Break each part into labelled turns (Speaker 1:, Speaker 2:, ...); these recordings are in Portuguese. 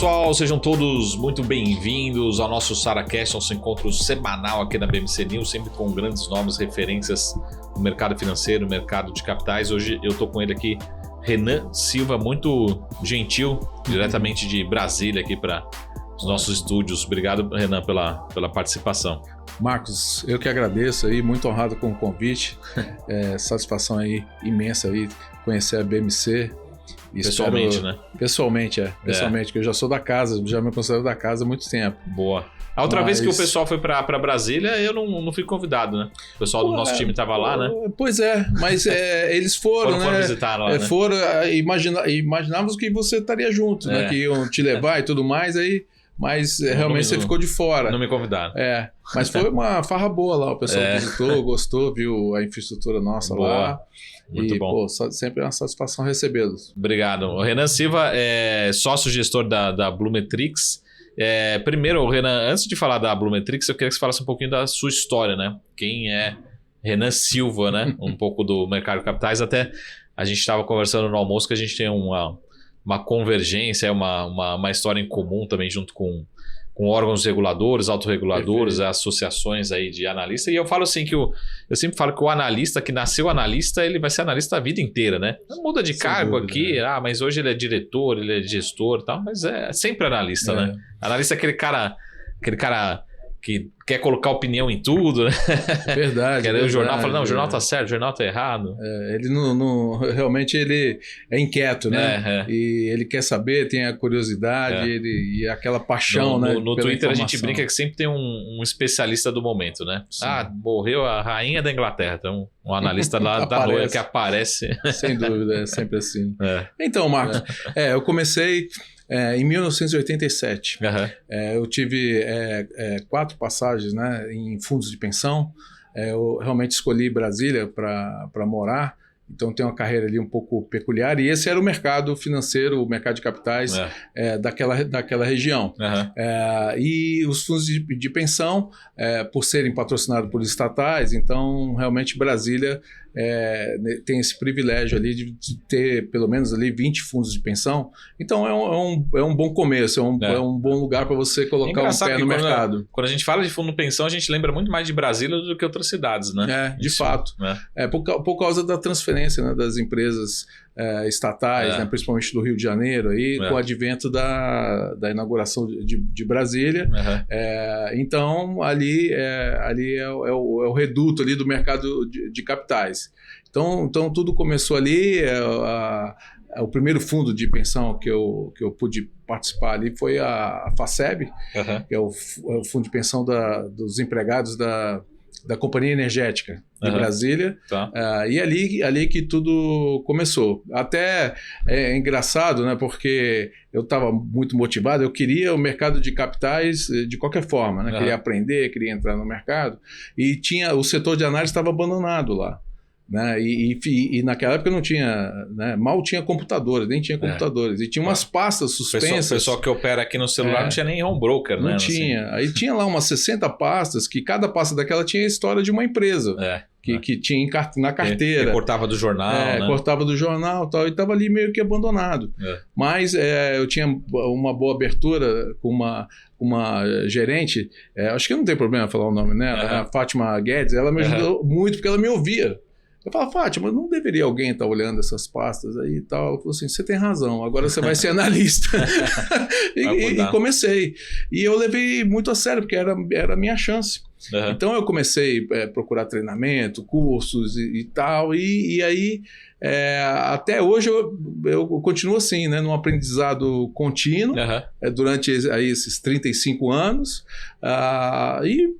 Speaker 1: pessoal, sejam todos muito bem-vindos ao nosso SaraCast, nosso encontro semanal aqui na BMC News, sempre com grandes nomes, referências no mercado financeiro, no mercado de capitais. Hoje eu estou com ele aqui, Renan Silva, muito gentil, diretamente de Brasília aqui para os nossos estúdios. Obrigado, Renan, pela participação.
Speaker 2: Marcos, eu que agradeço aí, muito honrado com o convite, satisfação aí imensa aí conhecer a BMC.
Speaker 1: Pessoalmente, né?
Speaker 2: Pessoalmente, que eu já sou da casa, já me considero da casa há muito tempo.
Speaker 1: Boa. A outra vez que o pessoal foi para Brasília, eu não fui convidado, né? O pessoal do nosso time estava lá, né?
Speaker 2: Pois é, mas eles foram, né?
Speaker 1: Foram visitar lá, né?
Speaker 2: Foram, imaginávamos que você estaria junto, né? Que iam te levar e tudo mais, aí... Mas realmente você ficou de fora.
Speaker 1: Não me convidaram.
Speaker 2: Mas foi uma farra boa lá. O pessoal visitou, gostou, viu a infraestrutura nossa lá.
Speaker 1: Muito bom.
Speaker 2: Sempre é uma satisfação recebê-los.
Speaker 1: Obrigado. O Renan Silva é sócio-gestor da Blumetrix. Primeiro, Renan, antes de falar da Blumetrix, eu queria que você falasse um pouquinho da sua história, né? Quem é Renan Silva, né? Um pouco do mercado de capitais. Até a gente estava conversando no almoço que a gente tem uma convergência, uma história em comum também junto com órgãos reguladores, autorreguladores, associações aí de analista. E eu falo assim que eu sempre falo que o analista que nasceu analista, ele vai ser analista a vida inteira, né? Não muda de cargo dúvida, aqui, né? Mas hoje ele é diretor, ele é gestor e tal, mas é sempre analista, né? Analista é aquele cara que quer colocar opinião em tudo, né?
Speaker 2: Verdade.
Speaker 1: Quer ler o jornal, fala, não, o jornal tá certo, o jornal tá errado.
Speaker 2: Ele realmente ele é inquieto, né? E ele quer saber, tem a curiosidade e aquela paixão, né?
Speaker 1: No Twitter a gente brinca que sempre tem um especialista do momento, né? Sim. Morreu a rainha da Inglaterra, então um analista lá da noite que aparece.
Speaker 2: Sem dúvida, é sempre assim. Então, Marcos, eu comecei... em 1987, eu tive 4 passagens, né, em fundos de pensão. Eu realmente escolhi Brasília para morar, então tenho uma carreira ali um pouco peculiar. E esse era o mercado financeiro, o mercado de capitais daquela região. E os fundos de pensão, por serem patrocinados por estatais, então realmente Brasília tem esse privilégio ali de ter pelo menos ali 20 fundos de pensão. Então é um bom começo, é um bom lugar para você colocar um pé no mercado.
Speaker 1: Quando a gente fala de fundo de pensão, a gente lembra muito mais de Brasília do que outras cidades, né?
Speaker 2: De fato. Por causa da transferência, né, das empresas estatais, né, principalmente do Rio de Janeiro, aí, com o advento da inauguração de Brasília. Então, ali é o reduto ali do mercado de capitais. Então tudo começou ali. O primeiro fundo de pensão que eu pude participar ali foi a FACEB, que é o fundo de pensão dos empregados da Companhia Energética de Brasília. E ali que tudo começou. Até é engraçado, né? Porque eu estava muito motivado, eu queria o mercado de capitais de qualquer forma, né? Queria aprender, queria entrar no mercado. E o setor de análise estava abandonado lá. Né? E naquela época não tinha, né? Mal tinha computadores, nem tinha computadores. E tinha umas pastas suspensas.
Speaker 1: O pessoal que opera aqui no celular não tinha nem home broker, né?
Speaker 2: Não tinha. Assim. Aí tinha lá umas 60 pastas, que cada pasta daquela tinha a história de uma empresa. Que tinha na carteira.
Speaker 1: E cortava do jornal. Né?
Speaker 2: Cortava do jornal e tal. E estava ali meio que abandonado. Mas eu tinha uma boa abertura com uma gerente. Acho que não tem problema falar o nome, né? A Fátima Guedes. Ela me ajudou muito porque ela me ouvia. Eu falava, Fátima, não deveria alguém estar olhando essas pastas aí e tal? Ela falou assim, você tem razão, agora você vai ser analista. e comecei. E eu levei muito a sério, porque era a minha chance. Então eu comecei a procurar treinamento, cursos e tal, e aí até hoje eu continuo assim, né, num aprendizado contínuo, durante aí, esses 35 anos, e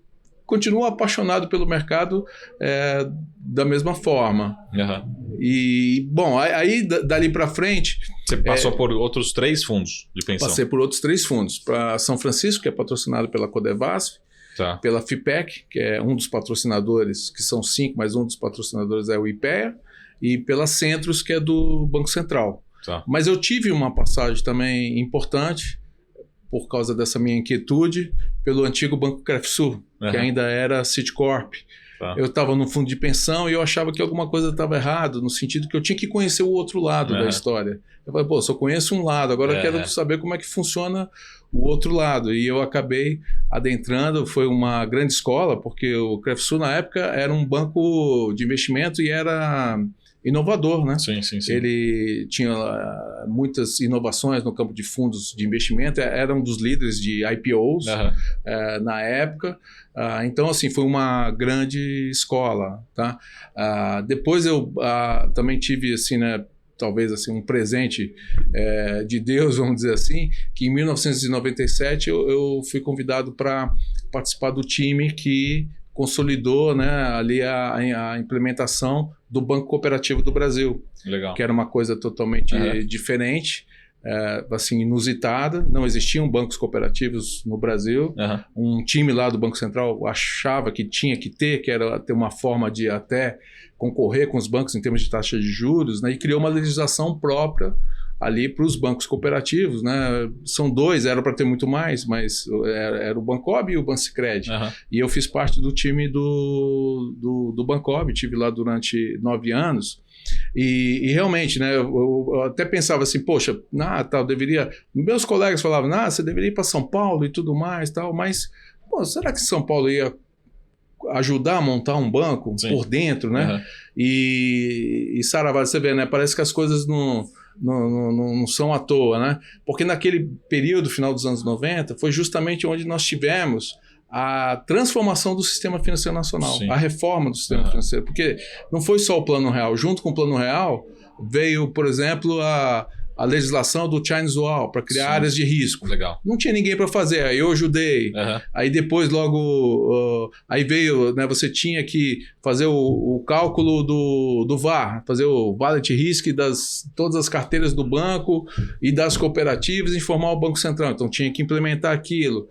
Speaker 2: continuo apaixonado pelo mercado da mesma forma. E, bom, aí dali para frente...
Speaker 1: Você passou por outros 3 fundos de pensão?
Speaker 2: Passei por outros 3 fundos. Para São Francisco, que é patrocinado pela Codevasf, pela FIPEC, que é um dos patrocinadores, que são 5, mas um dos patrocinadores é o IPEA, e pela Centros, que é do Banco Central. Mas eu tive uma passagem também importante, por causa dessa minha inquietude, pelo antigo Banco Crefsul, que ainda era Citicorp. eu estava no fundo de pensão e eu achava que alguma coisa estava errado, no sentido que eu tinha que conhecer o outro lado da história. Eu falei, pô, só conheço um lado, agora eu quero saber como é que funciona o outro lado. E eu acabei adentrando, foi uma grande escola, porque o Crefsul na época era um banco de investimento e era inovador, né?
Speaker 1: Sim.
Speaker 2: Ele tinha muitas inovações no campo de fundos de investimento, era um dos líderes de IPOs na época. Então, assim, foi uma grande escola, tá? Depois eu também tive, assim, né, talvez assim, um presente de Deus, vamos dizer assim, que em 1997 eu fui convidado para participar do time que consolidou, né, ali a implementação do Banco Cooperativo do Brasil.
Speaker 1: Legal.
Speaker 2: Que era uma coisa totalmente diferente, assim, inusitada. Não existiam bancos cooperativos no Brasil. Um time lá do Banco Central achava que tinha que ter uma forma de até concorrer com os bancos em termos de taxa de juros, né, e criou uma legislação própria ali para os bancos cooperativos, né? São dois, era para ter muito mais, mas era o Bancob e o Bancicred. E eu fiz parte do time do Bancob, estive lá durante 9 anos. E realmente, né, eu até pensava assim, poxa, tal, deveria... Meus colegas falavam, você deveria ir para São Paulo e tudo mais, tal, mas pô, será que São Paulo ia ajudar a montar um banco por dentro, né? E saravá, você vê, né, parece que as coisas não são à toa, né? Porque naquele período, final dos anos 90, foi justamente onde nós tivemos a transformação do sistema financeiro nacional, a reforma do sistema financeiro, porque não foi só o Plano Real. Junto com o Plano Real veio, por exemplo, a legislação do Chinese Wall para criar áreas de risco.
Speaker 1: Legal.
Speaker 2: Não tinha ninguém para fazer, aí eu ajudei. Aí depois logo, aí veio, né, você tinha que fazer o cálculo do VaR, fazer o Wallet Risk todas as carteiras do banco e das cooperativas e informar o Banco Central. Então tinha que implementar aquilo.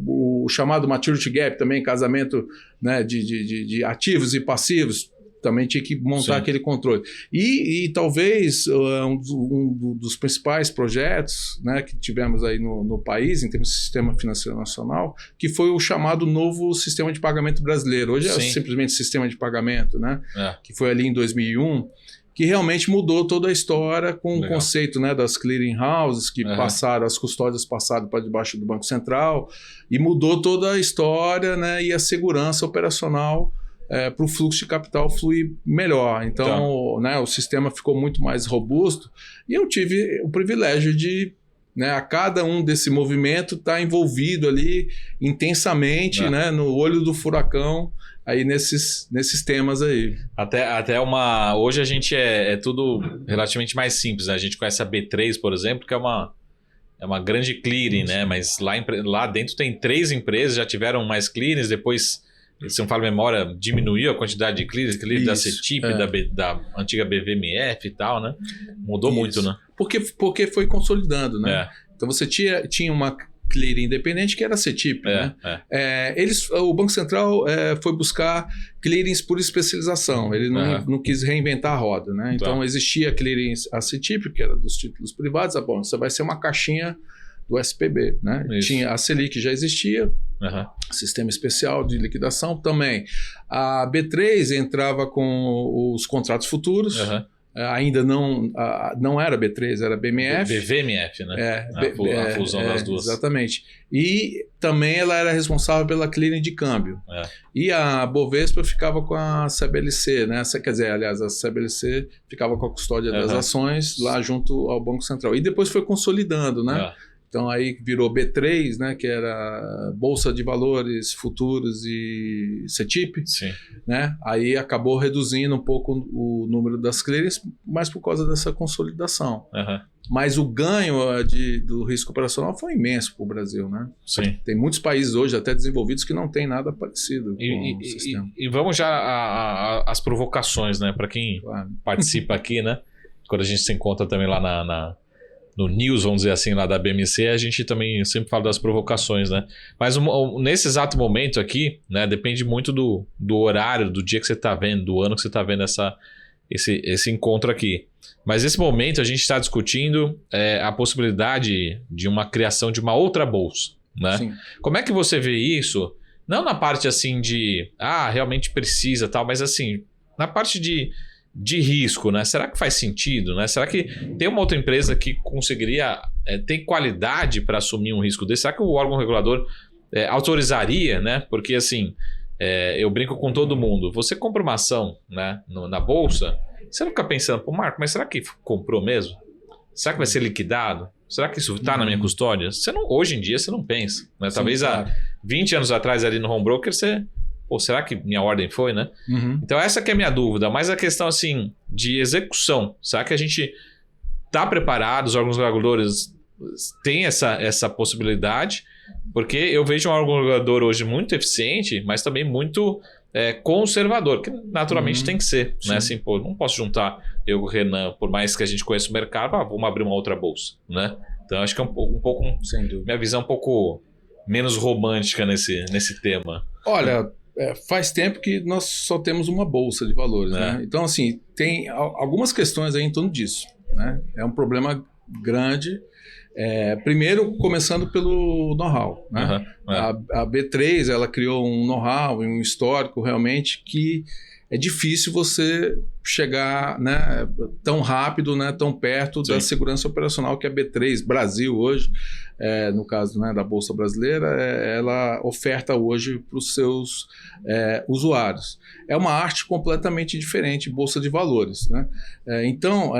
Speaker 2: O chamado Maturity Gap também, casamento, né, de ativos e passivos, também tinha que montar aquele controle. E talvez um dos principais projetos, né, que tivemos aí no país, em termos de sistema financeiro nacional, que foi o chamado novo sistema de pagamento brasileiro. Hoje é simplesmente sistema de pagamento, né, que foi ali em 2001, que realmente mudou toda a história com o conceito, né, das clearing houses, que passaram, as custódias passaram para debaixo do Banco Central, e mudou toda a história, né, e a segurança operacional para o fluxo de capital fluir melhor. Então, né, o sistema ficou muito mais robusto e eu tive o privilégio de, né, a cada um desse movimento estar envolvido ali intensamente, né, no olho do furacão aí nesses temas aí.
Speaker 1: Hoje a gente é tudo relativamente mais simples, né? A gente conhece a B3, por exemplo, que é uma grande clearing, né? Mas lá dentro tem 3 empresas, já tiveram mais clearings, depois, se não falo memória, diminuiu a quantidade de clearings da CETIP, da antiga BVMF e tal, né? Mudou muito, né?
Speaker 2: Porque foi consolidando, né? Então você tinha uma clearing independente que era a CETIP, né? O Banco Central foi buscar clearings por especialização, ele não quis reinventar a roda, né? Então existia clearing a CETIP, que era dos títulos privados, bom, você vai ser uma caixinha do SPB, né? Tinha a Selic, já existia, sistema especial de liquidação também. A B3 entrava com os contratos futuros, ainda não era B3, era BMF.
Speaker 1: BVMF, né? A fusão das duas.
Speaker 2: Exatamente. E também ela era responsável pela clearing de câmbio. E a Bovespa ficava com a CBLC, né? Quer dizer, aliás, a CBLC ficava com a custódia das ações lá junto ao Banco Central. E depois foi consolidando, né? Então aí virou B3, né, que era Bolsa de Valores Futuros e CETIP, né? Aí acabou reduzindo um pouco o número das clearings, mas por causa dessa consolidação. Mas o ganho do risco operacional foi imenso para o Brasil, né? Tem muitos países hoje, até desenvolvidos, que não tem nada parecido com o sistema.
Speaker 1: E vamos já às provocações, né? Para quem participa aqui, né? Quando a gente se encontra também lá no news, vamos dizer assim, lá da BMC, a gente também sempre fala das provocações, né? Mas nesse exato momento aqui, né, depende muito do horário, do dia que você está vendo, do ano que você está vendo esse encontro aqui. Mas nesse momento a gente está discutindo a possibilidade de uma criação de uma outra bolsa, né? Como é que você vê isso? Não na parte assim de, realmente precisa tal, mas assim, na parte de risco, né? Será que faz sentido, né? Será que tem uma outra empresa que conseguiria, tem qualidade para assumir um risco desse? Será que o órgão regulador autorizaria, né? Porque assim, eu brinco com todo mundo. Você compra uma ação, né, na bolsa, você não fica pensando, pô, Marco, mas será que comprou mesmo? Será que vai ser liquidado? Será que isso está na minha custódia? Hoje em dia você não pensa, né?
Speaker 2: Sim,
Speaker 1: Talvez
Speaker 2: claro.
Speaker 1: há 20 anos atrás ali no home broker você... Pô, será que minha ordem foi, né? Então essa que é a minha dúvida. Mas a questão assim de execução. Será que a gente está preparado? Os órgãos reguladores têm essa possibilidade? Porque eu vejo um órgão regulador hoje muito eficiente, mas também muito conservador, que naturalmente tem que ser. Né? Assim, pô, não posso juntar eu e o Renan, por mais que a gente conheça o mercado, vamos abrir uma outra bolsa. Né? Então acho que é um pouco
Speaker 2: sem dúvida.
Speaker 1: Minha visão é um pouco menos romântica nesse tema.
Speaker 2: Olha... faz tempo que nós só temos uma bolsa de valores, né? Então, assim, tem algumas questões aí em torno disso, né? É um problema grande. Primeiro, começando pelo know-how, né? A B3, ela criou um know-how e um histórico realmente que é difícil você chegar, né, tão rápido, né, tão perto da segurança operacional que a B3 Brasil hoje, no caso, né, da Bolsa Brasileira, ela oferta hoje para os seus usuários. É uma arte completamente diferente, Bolsa de Valores. Né? Então,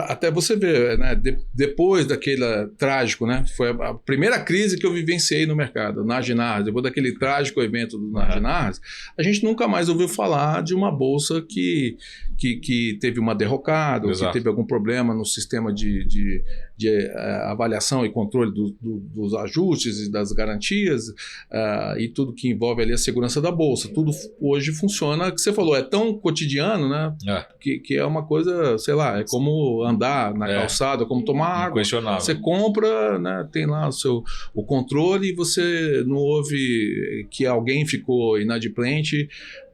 Speaker 2: até você ver, né, depois daquele trágico, né, foi a primeira crise que eu vivenciei no mercado, na Ginars, depois daquele trágico evento do Ginars, a gente nunca mais ouviu falar de uma bolsa que teve uma derrocada, ou que teve algum problema no sistema de avaliação e controle dos ajustes e das garantias, e tudo que envolve ali a segurança da bolsa. Tudo hoje funciona, que você falou, é tão cotidiano, né? Que é uma coisa, sei lá, é como andar na calçada, como tomar água. Você compra, né, tem lá o controle e você não ouve que alguém ficou inadimplente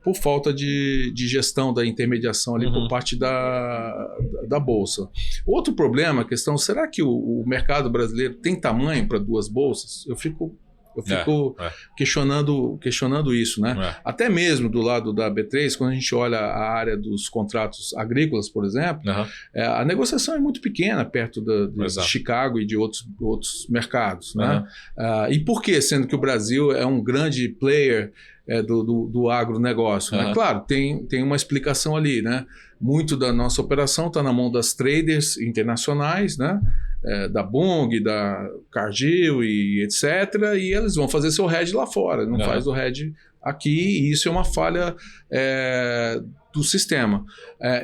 Speaker 2: por falta de gestão da intermediação ali por parte da Bolsa. Outro problema, a questão, será que o mercado brasileiro tem tamanho para duas bolsas? Eu fico questionando isso, né? Até mesmo do lado da B3, quando a gente olha a área dos contratos agrícolas, por exemplo, a negociação é muito pequena perto de Chicago e de outros mercados. Né? E por quê? Sendo que o Brasil é um grande player do agronegócio. Né? Claro, tem uma explicação ali. Né? Muito da nossa operação está na mão das traders internacionais, né? Da Bung, da Cargill e etc. E eles vão fazer seu hedge lá fora, não faz o hedge aqui, e isso é uma falha do sistema.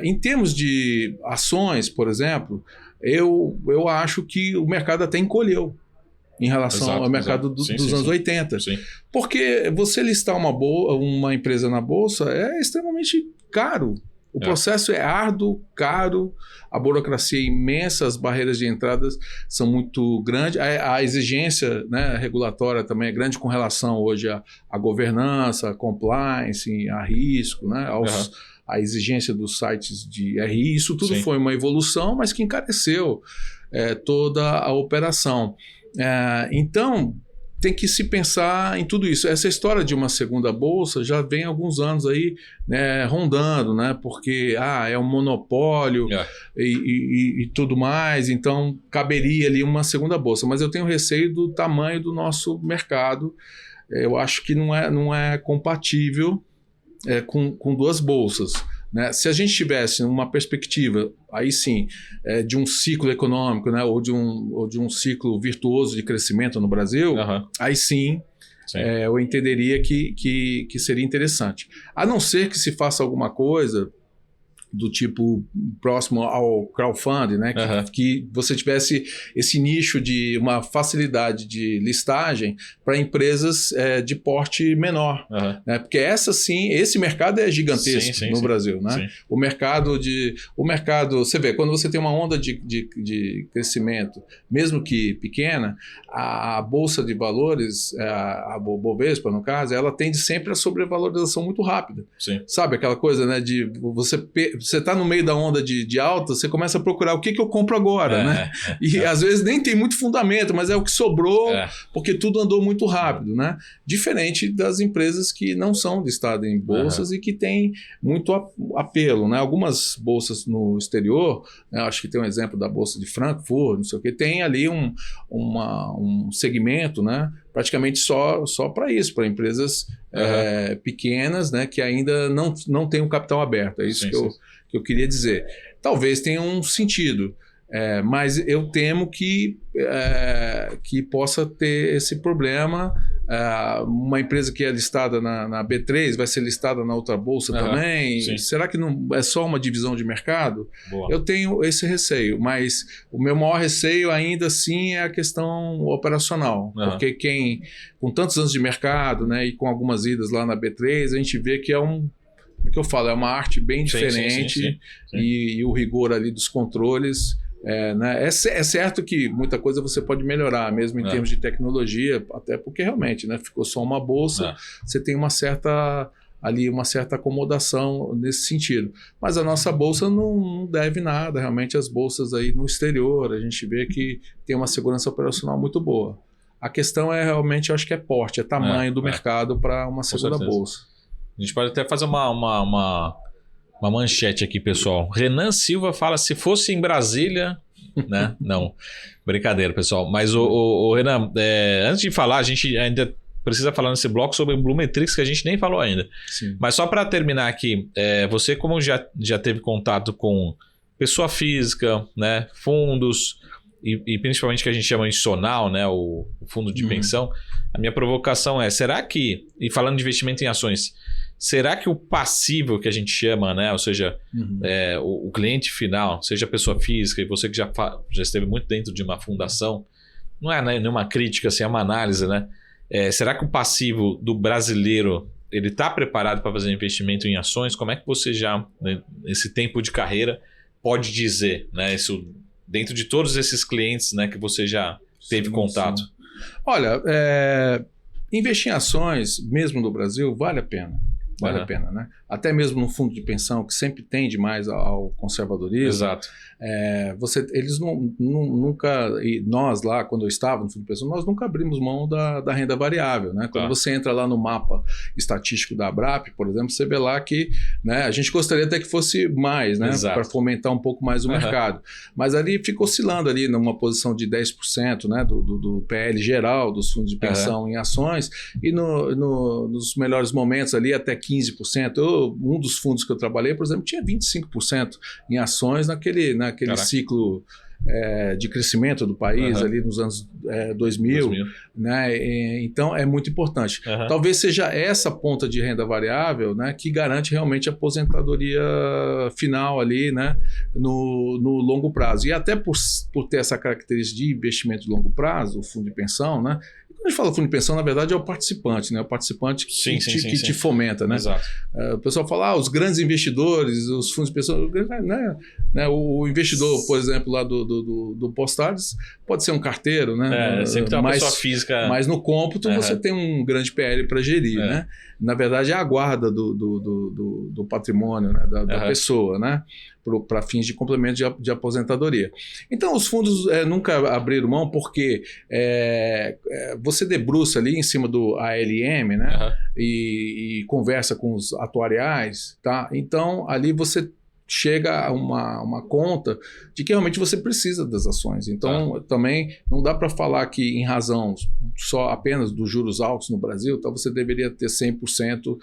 Speaker 2: Em termos de ações, por exemplo, eu acho que o mercado até encolheu em relação ao mercado dos anos 80. Sim. Porque você listar uma empresa na bolsa é extremamente caro. O processo é árduo, caro, a burocracia é imensa, as barreiras de entradas são muito grandes, a exigência, né, regulatória também é grande com relação hoje à governança, a compliance, a risco, né, a exigência dos sites de RI. Isso tudo foi uma evolução, mas que encareceu toda a operação. Então, tem que se pensar em tudo isso. Essa história de uma segunda bolsa já vem há alguns anos aí, né, rondando, né, porque é um monopólio e tudo mais, então caberia ali uma segunda bolsa. Mas eu tenho receio do tamanho do nosso mercado. Eu acho que não é compatível com duas bolsas. Né? Se a gente tivesse uma perspectiva, aí sim, de um ciclo econômico, né? ou de um ciclo virtuoso de crescimento no Brasil, aí sim, eu entenderia que seria interessante. A não ser que se faça alguma coisa do tipo próximo ao crowdfunding, né? Que você tivesse esse nicho de uma facilidade de listagem para empresas de porte menor. Né? Porque esse mercado é gigantesco no Brasil. Né? O mercado, você vê, quando você tem uma onda de crescimento, mesmo que pequena, a Bolsa de Valores, a Bovespa, no caso, ela tende sempre a sobrevalorização muito rápida. Sabe aquela coisa, né, de você você está no meio da onda de alta, você começa a procurar o que eu compro agora, né? E às vezes nem tem muito fundamento, mas é o que sobrou, porque tudo andou muito rápido, né? Diferente das empresas que não são listadas em bolsas e que têm muito apelo, né? Algumas bolsas no exterior, né? Acho que tem um exemplo da Bolsa de Frankfurt, não sei o que, tem ali um segmento, né? Praticamente só para isso, para empresas pequenas, né, que ainda não têm o capital aberto. É isso que eu queria dizer. Talvez tenha um sentido, mas eu temo que possa ter esse problema. Uma empresa que é listada na B3 vai ser listada na outra bolsa também. Sim. Será que não é só uma divisão de mercado? Boa. Eu tenho esse receio, mas o meu maior receio ainda assim é a questão operacional, porque quem com tantos anos de mercado, né, e com algumas idas lá na B3, a gente vê que é que eu falo, é uma arte bem diferente. Sim. E o rigor ali dos controles. Né? É certo que muita coisa você pode melhorar, mesmo em termos de tecnologia, até porque realmente, né, ficou só uma bolsa, você tem uma certa acomodação nesse sentido. Mas a nossa bolsa não deve nada, realmente as bolsas aí no exterior, a gente vê que tem uma segurança operacional muito boa. A questão é realmente, eu acho que é porte, é tamanho do mercado para uma segunda bolsa.
Speaker 1: A gente pode até fazer uma manchete aqui, pessoal. Renan Silva fala, se fosse em Brasília, né? Não, brincadeira, pessoal. Mas o Renan, antes de falar, a gente ainda precisa falar nesse bloco sobre o Blumetrix, que a gente nem falou ainda. Sim. Mas só para terminar aqui, você como já teve contato com pessoa física, né? Fundos e principalmente que a gente chama de SONAL, né? O fundo de pensão, a minha provocação será que, e falando de investimento em ações, será que o passivo que a gente chama, né, ou seja, o cliente final, seja pessoa física, e você que já esteve muito dentro de uma fundação, não é nenhuma crítica, assim, é uma análise, né? Será que o passivo do brasileiro ele está preparado para fazer investimento em ações? Como é que você já, né, nesse tempo de carreira, pode dizer, né, isso, dentro de todos esses clientes, né, que você já teve contato?
Speaker 2: Sim. Olha, investir em ações, mesmo no Brasil, vale a pena. Vale a pena, né? Até mesmo no fundo de pensão, que sempre tende mais ao conservadorismo.
Speaker 1: Exato.
Speaker 2: Eles nunca... E nós lá, quando eu estava no fundo de pensão, nós nunca abrimos mão da renda variável, né? Quando você entra lá no mapa estatístico da Abrap, por exemplo, você vê lá que, né, a gente gostaria até que fosse mais, né? Para fomentar um pouco mais o mercado. Mas ali fica oscilando ali numa posição de 10%, né? Do PL geral dos fundos de pensão em ações, e nos melhores momentos ali até 15%. Um dos fundos que eu trabalhei, por exemplo, tinha 25% em ações naquele ciclo de crescimento do país ali nos anos 2000. Né? Então é muito importante. Talvez seja essa ponta de renda variável, né, que garante realmente a aposentadoria final ali, né, no longo prazo. E até por ter essa característica de investimento de longo prazo, o fundo de pensão, né? Quando a gente fala fundo de pensão, na verdade é o participante, né? O participante que te fomenta, né?
Speaker 1: Exato.
Speaker 2: O pessoal fala, os grandes investidores, os fundos de pensão, né? O investidor, por exemplo, lá do Postales, pode ser um carteiro, né?
Speaker 1: Sempre tem uma pessoa física.
Speaker 2: Mas no cômputo você tem um grande PL para gerir, né? Na verdade é a guarda do patrimônio, né? Da pessoa, né? Para fins de complemento de aposentadoria. Então, os fundos nunca abriram mão porque você debruça ali em cima do ALM, né? E conversa com os atuariais, tá? Então, ali você chega a uma conta de que realmente você precisa das ações. Então, também não dá para falar que em razão só apenas dos juros altos no Brasil, então você deveria ter 100%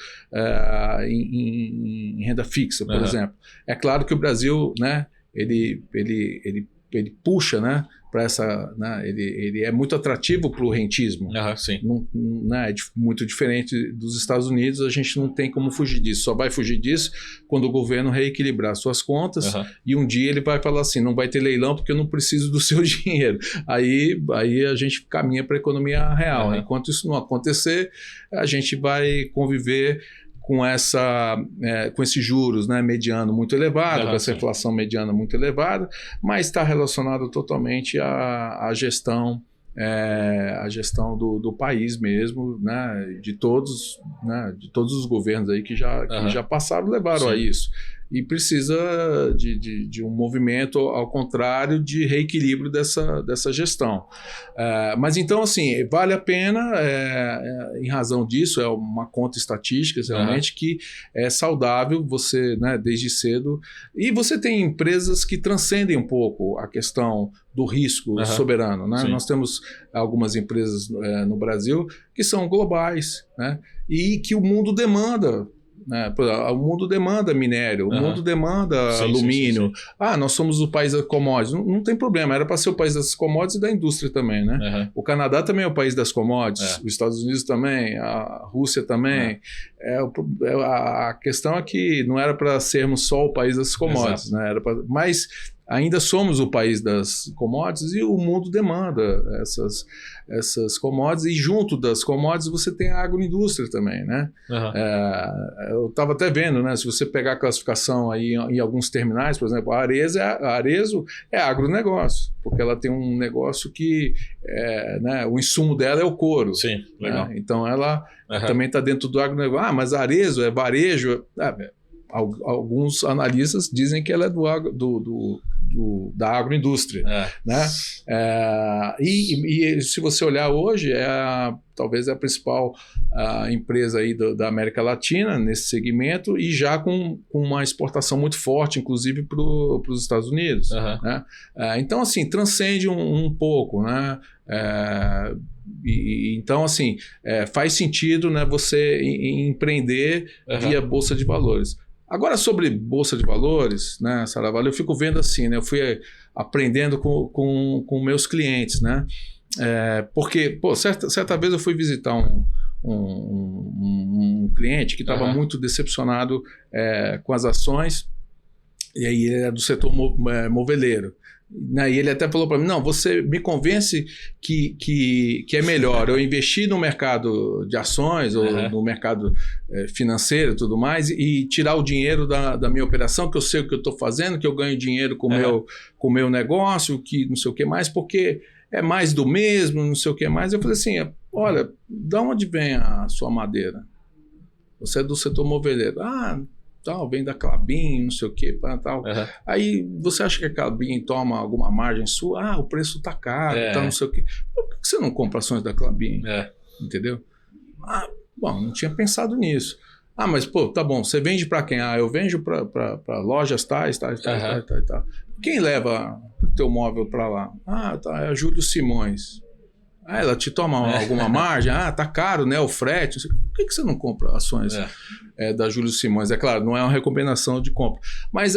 Speaker 2: em renda fixa, por exemplo. É claro que o Brasil, né, ele puxa, né, para essa, né, ele é muito atrativo para o rentismo.
Speaker 1: Sim.
Speaker 2: Né, é muito diferente dos Estados Unidos, a gente não tem como fugir disso. Só vai fugir disso quando o governo reequilibrar suas contas e um dia ele vai falar assim, não vai ter leilão porque eu não preciso do seu dinheiro. Aí a gente caminha para a economia real. Enquanto isso não acontecer, a gente vai conviver com esses juros, né, mediano muito elevado, com essa inflação mediana muito elevada, mas está relacionado totalmente à gestão, do país mesmo, né, de todos os governos aí que já passaram levaram a isso. e precisa de um movimento ao contrário de reequilíbrio dessa gestão. Mas então, assim, vale a pena, em razão disso, é uma conta estatística realmente que é saudável você, né, desde cedo. E você tem empresas que transcendem um pouco a questão do risco soberano, né? Nós temos algumas empresas no Brasil que são globais, né? E que o mundo demanda. Né? O mundo demanda minério, o mundo demanda alumínio. Sim. Nós somos o país das commodities. Não tem problema, era para ser o país das commodities e da indústria também, né? O Canadá também é o país das commodities, os Estados Unidos também, a Rússia também. A questão é que não era para sermos só o país das commodities, né? Mas ainda somos o país das commodities e o mundo demanda essas commodities, e junto das commodities você tem a agroindústria também, né? Eu estava até vendo, né? Se você pegar a classificação aí em alguns terminais, por exemplo, a Arezzo é agronegócio, porque ela tem um negócio que né, o insumo dela é o couro.
Speaker 1: Sim, legal.
Speaker 2: Né? Então ela também está dentro do agronegócio. Mas a Arezzo é varejo. Alguns analistas dizem que ela é da agroindústria. Né? E se você olhar hoje, talvez é a principal empresa aí da América Latina nesse segmento, e já com uma exportação muito forte, inclusive para os Estados Unidos. Né? Então, assim, transcende um pouco, né? Então, assim, faz sentido, né, você empreender via Bolsa de Valores. Agora, sobre Bolsa de Valores, né, Saravalho, eu fico vendo assim, né, eu fui aprendendo com meus clientes, né, porque, certa vez eu fui visitar um cliente que estava muito decepcionado com as ações, e aí ele é do setor moveleiro. E ele até falou para mim, não, você me convence que é melhor eu investir no mercado de ações ou no mercado financeiro e tudo mais, e tirar o dinheiro da minha operação, que eu sei o que eu estou fazendo, que eu ganho dinheiro com o meu negócio, que não sei o que mais, porque é mais do mesmo, não sei o que mais. Eu falei assim, olha, de onde vem a sua madeira? Você é do setor moveleiro. Tal, vem da Klabin, não sei o que, tal. Aí você acha que a Klabin toma alguma margem sua? O preço tá caro, tal, não sei o que. Por que você não compra ações da Klabin? Entendeu? Bom, não tinha pensado nisso. Mas tá bom, você vende para quem? Eu vendo para lojas tais. Quem leva o teu móvel para lá? É a Júlio Simões. Ela te toma alguma margem? Tá caro, né? O frete. Por que você não compra ações da Júlio Simões? É claro, não é uma recomendação de compra. Mas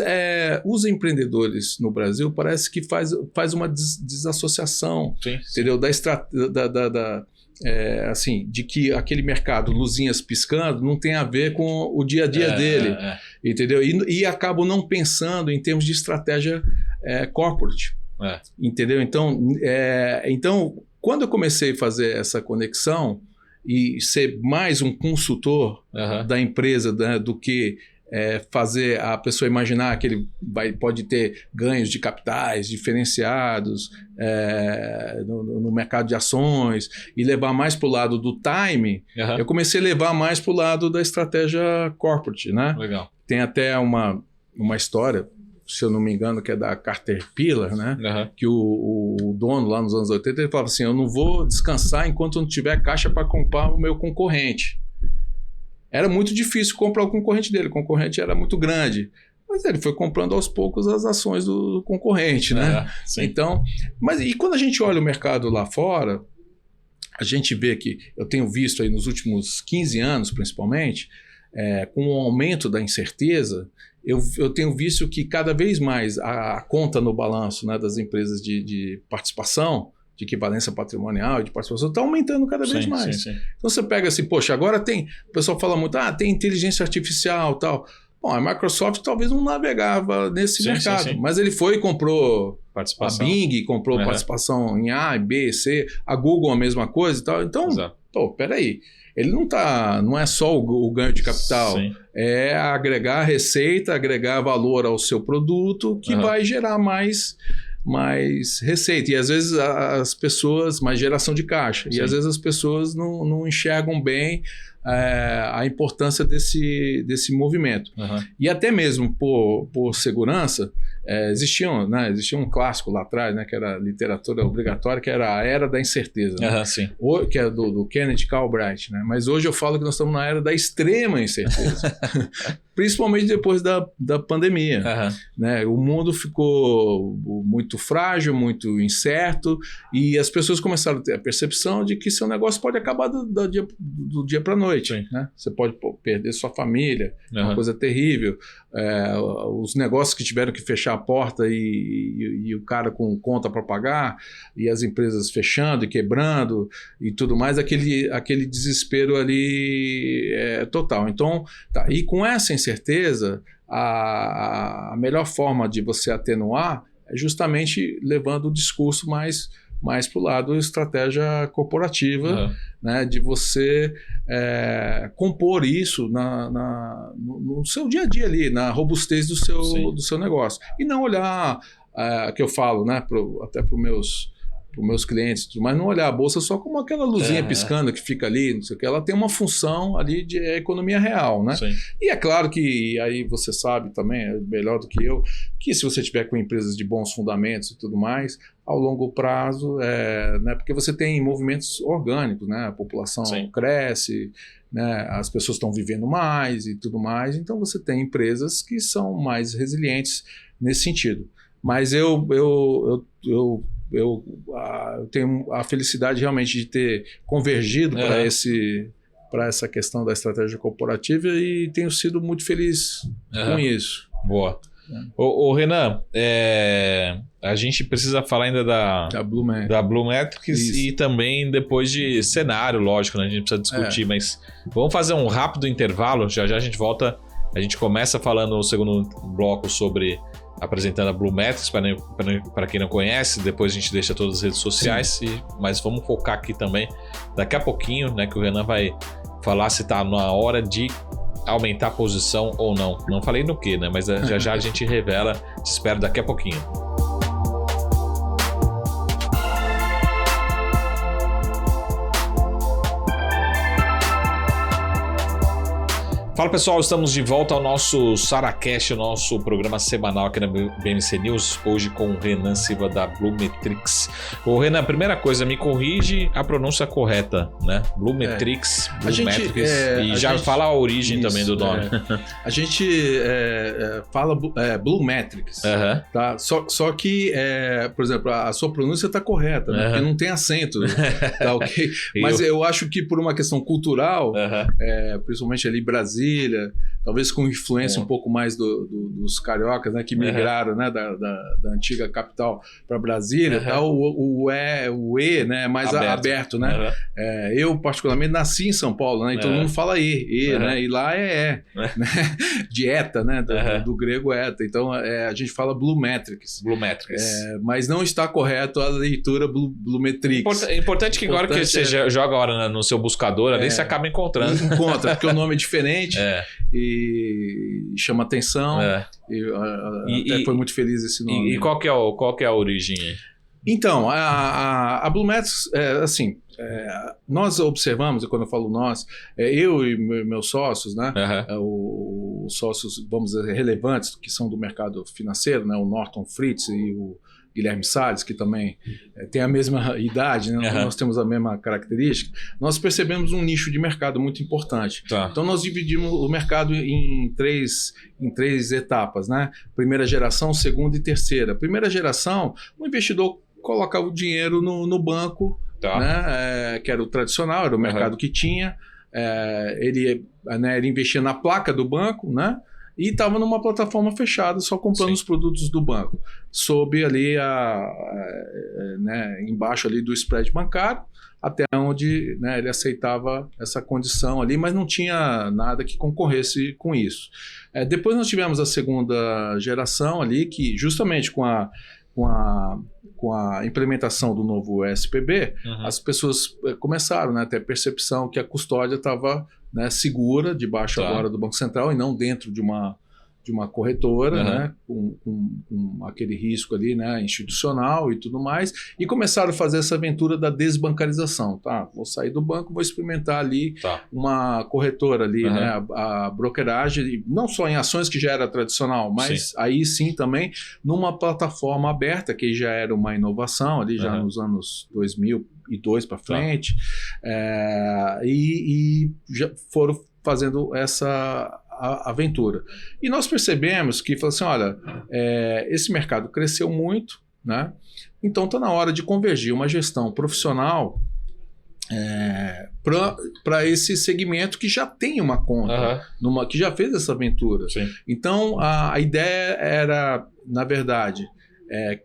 Speaker 2: os empreendedores no Brasil parece que faz uma desassociação, entendeu? Assim, de que aquele mercado, luzinhas piscando, não tem a ver com o dia a dia dele, entendeu? E acabam não pensando em termos de estratégia corporate, entendeu? Então, quando eu comecei a fazer essa conexão e ser mais um consultor da empresa, né, do que fazer a pessoa imaginar que ele pode ter ganhos de capitais diferenciados no mercado de ações, e levar mais para o lado do time, eu comecei a levar mais para o lado da estratégia corporate. Né?
Speaker 1: Legal.
Speaker 2: Tem até uma história, se eu não me engano, que é da Caterpillar, né? Que o dono lá nos anos 80, ele falava assim, eu não vou descansar enquanto não tiver caixa para comprar o meu concorrente. Era muito difícil comprar o concorrente dele, o concorrente era muito grande. Mas ele foi comprando aos poucos as ações do concorrente, né? Então, e quando a gente olha o mercado lá fora, a gente vê que, eu tenho visto aí nos últimos 15 anos, principalmente, com o aumento da incerteza, eu tenho visto que cada vez mais a conta no balanço, né, das empresas de participação, de equivalência patrimonial e de participação, está aumentando cada vez mais. Sim. Então você pega assim, poxa, agora o pessoal fala muito, tem inteligência artificial e tal. Bom, a Microsoft talvez não navegava nesse mercado, mas ele foi e comprou a Bing, comprou participação em A, B, C, a Google a mesma coisa e tal. Então, peraí. Ele não é só o ganho de capital, é agregar receita, agregar valor ao seu produto, que vai gerar mais receita. E às vezes as pessoas, mais geração de caixa, e às vezes as pessoas não enxergam bem a importância desse movimento. E até mesmo por segurança, existia um clássico lá atrás, né, que era literatura obrigatória, que era a Era da Incerteza, né?
Speaker 1: Sim.
Speaker 2: Que é do Kenneth Galbraith, né? Mas hoje eu falo que nós estamos na era da extrema incerteza, principalmente depois da pandemia. Né? O mundo ficou muito frágil, muito incerto, e as pessoas começaram a ter a percepção de que seu negócio pode acabar do dia para a noite. Né? Você pode perder sua família, uma coisa terrível. Os negócios que tiveram que fechar a porta e o cara com conta para pagar, e as empresas fechando e quebrando e tudo mais, aquele desespero ali total. Então, e com essa incerteza, a melhor forma de você atenuar é justamente levando o discurso mais para o lado estratégia corporativa, né, de você compor isso no seu dia a dia ali, na robustez do seu negócio. E não olhar, que eu falo, né, até para os meus clientes, mas não olhar a bolsa só como aquela luzinha piscando que fica ali, não sei o que. Ela tem uma função ali de economia real, né? Sim. E é claro que aí você sabe também, melhor do que eu, que se você tiver com empresas de bons fundamentos e tudo mais, ao longo prazo, né, porque você tem movimentos orgânicos, né? A população cresce, né? As pessoas estão vivendo mais e tudo mais, então você tem empresas que são mais resilientes nesse sentido. Mas eu tenho a felicidade realmente de ter convergido para essa questão da estratégia corporativa e tenho sido muito feliz com isso.
Speaker 1: Boa. Ô Renan, a gente precisa falar ainda da Blumetrics e também depois de cenário, lógico, né? A gente precisa discutir, mas vamos fazer um rápido intervalo, já a gente volta, a gente começa falando no segundo bloco sobre apresentando a Blumetrics, para quem não conhece, depois a gente deixa todas as redes sociais, mas vamos focar aqui também, daqui a pouquinho, né, que o Renan vai falar se está na hora de aumentar a posição ou não. Não falei no que, né, mas já a gente revela, te espero daqui a pouquinho. Fala pessoal, estamos de volta ao nosso SaraCast, o nosso programa semanal aqui na BMC News, hoje com o Renan Silva da Blumetrics. Ô Renan, primeira coisa, me corrige a pronúncia correta, né? Blumetrics, Blumetrics, fala a origem também do nome.
Speaker 2: A gente fala Blumetrics, tá? Só que, por exemplo, a sua pronúncia está correta, né? Porque não tem acento, tá ok? Mas eu acho que por uma questão cultural, principalmente ali em Brasília, talvez com influência um pouco mais dos cariocas, né, que migraram, né, da antiga capital para Brasília, tá, o E, né, mais aberto, né? Eu particularmente nasci em São Paulo, né, então todo mundo fala né, e lá né, dieta, né, do grego eta, então a gente fala Blumetrics. Mas não está correto a leitura Blumetrics.
Speaker 1: É importante que agora que você joga agora no seu buscador, ali você acaba encontrando.
Speaker 2: Encontra, porque o nome é diferente. E chama atenção. Até foi muito feliz esse nome.
Speaker 1: E qual que é a origem aí?
Speaker 2: Então, a Blumetrics, assim, nós observamos, e quando eu falo nós, eu e meus sócios, né, os sócios, vamos dizer, relevantes, que são do mercado financeiro, né, o Norton Fritz e o Guilherme Salles, que também tem a mesma idade, né? Nós temos a mesma característica, nós percebemos um nicho de mercado muito importante. Então nós dividimos o mercado em três etapas, né? Primeira geração, segunda e terceira. Primeira geração, o investidor colocava o dinheiro no banco, né? Que era o tradicional, era o mercado que tinha, ele investia na placa do banco, né? E estava numa plataforma fechada, só comprando os produtos do banco, sob ali né, embaixo ali do spread bancário, até onde, né, ele aceitava essa condição ali, mas não tinha nada que concorresse com isso. Depois nós tivemos a segunda geração ali, que justamente com a implementação do novo SPB, as pessoas começaram, né, a ter a percepção que a custódia estava, né, segura, debaixo agora do Banco Central e não dentro de uma de uma corretora, né, com aquele risco ali, né, institucional e tudo mais, e começaram a fazer essa aventura da desbancarização. Tá? Vou sair do banco, vou experimentar ali uma corretora ali, né, a brokeragem, não só em ações que já era tradicional, mas aí sim também numa plataforma aberta, que já era uma inovação ali já nos anos 2002 para frente, e já foram fazendo essa aventura. E nós percebemos que, falou assim, olha, esse mercado cresceu muito, né? Então está na hora de convergir uma gestão profissional para esse segmento que já tem uma conta, que já fez essa aventura. Sim. Então a ideia era, na verdade,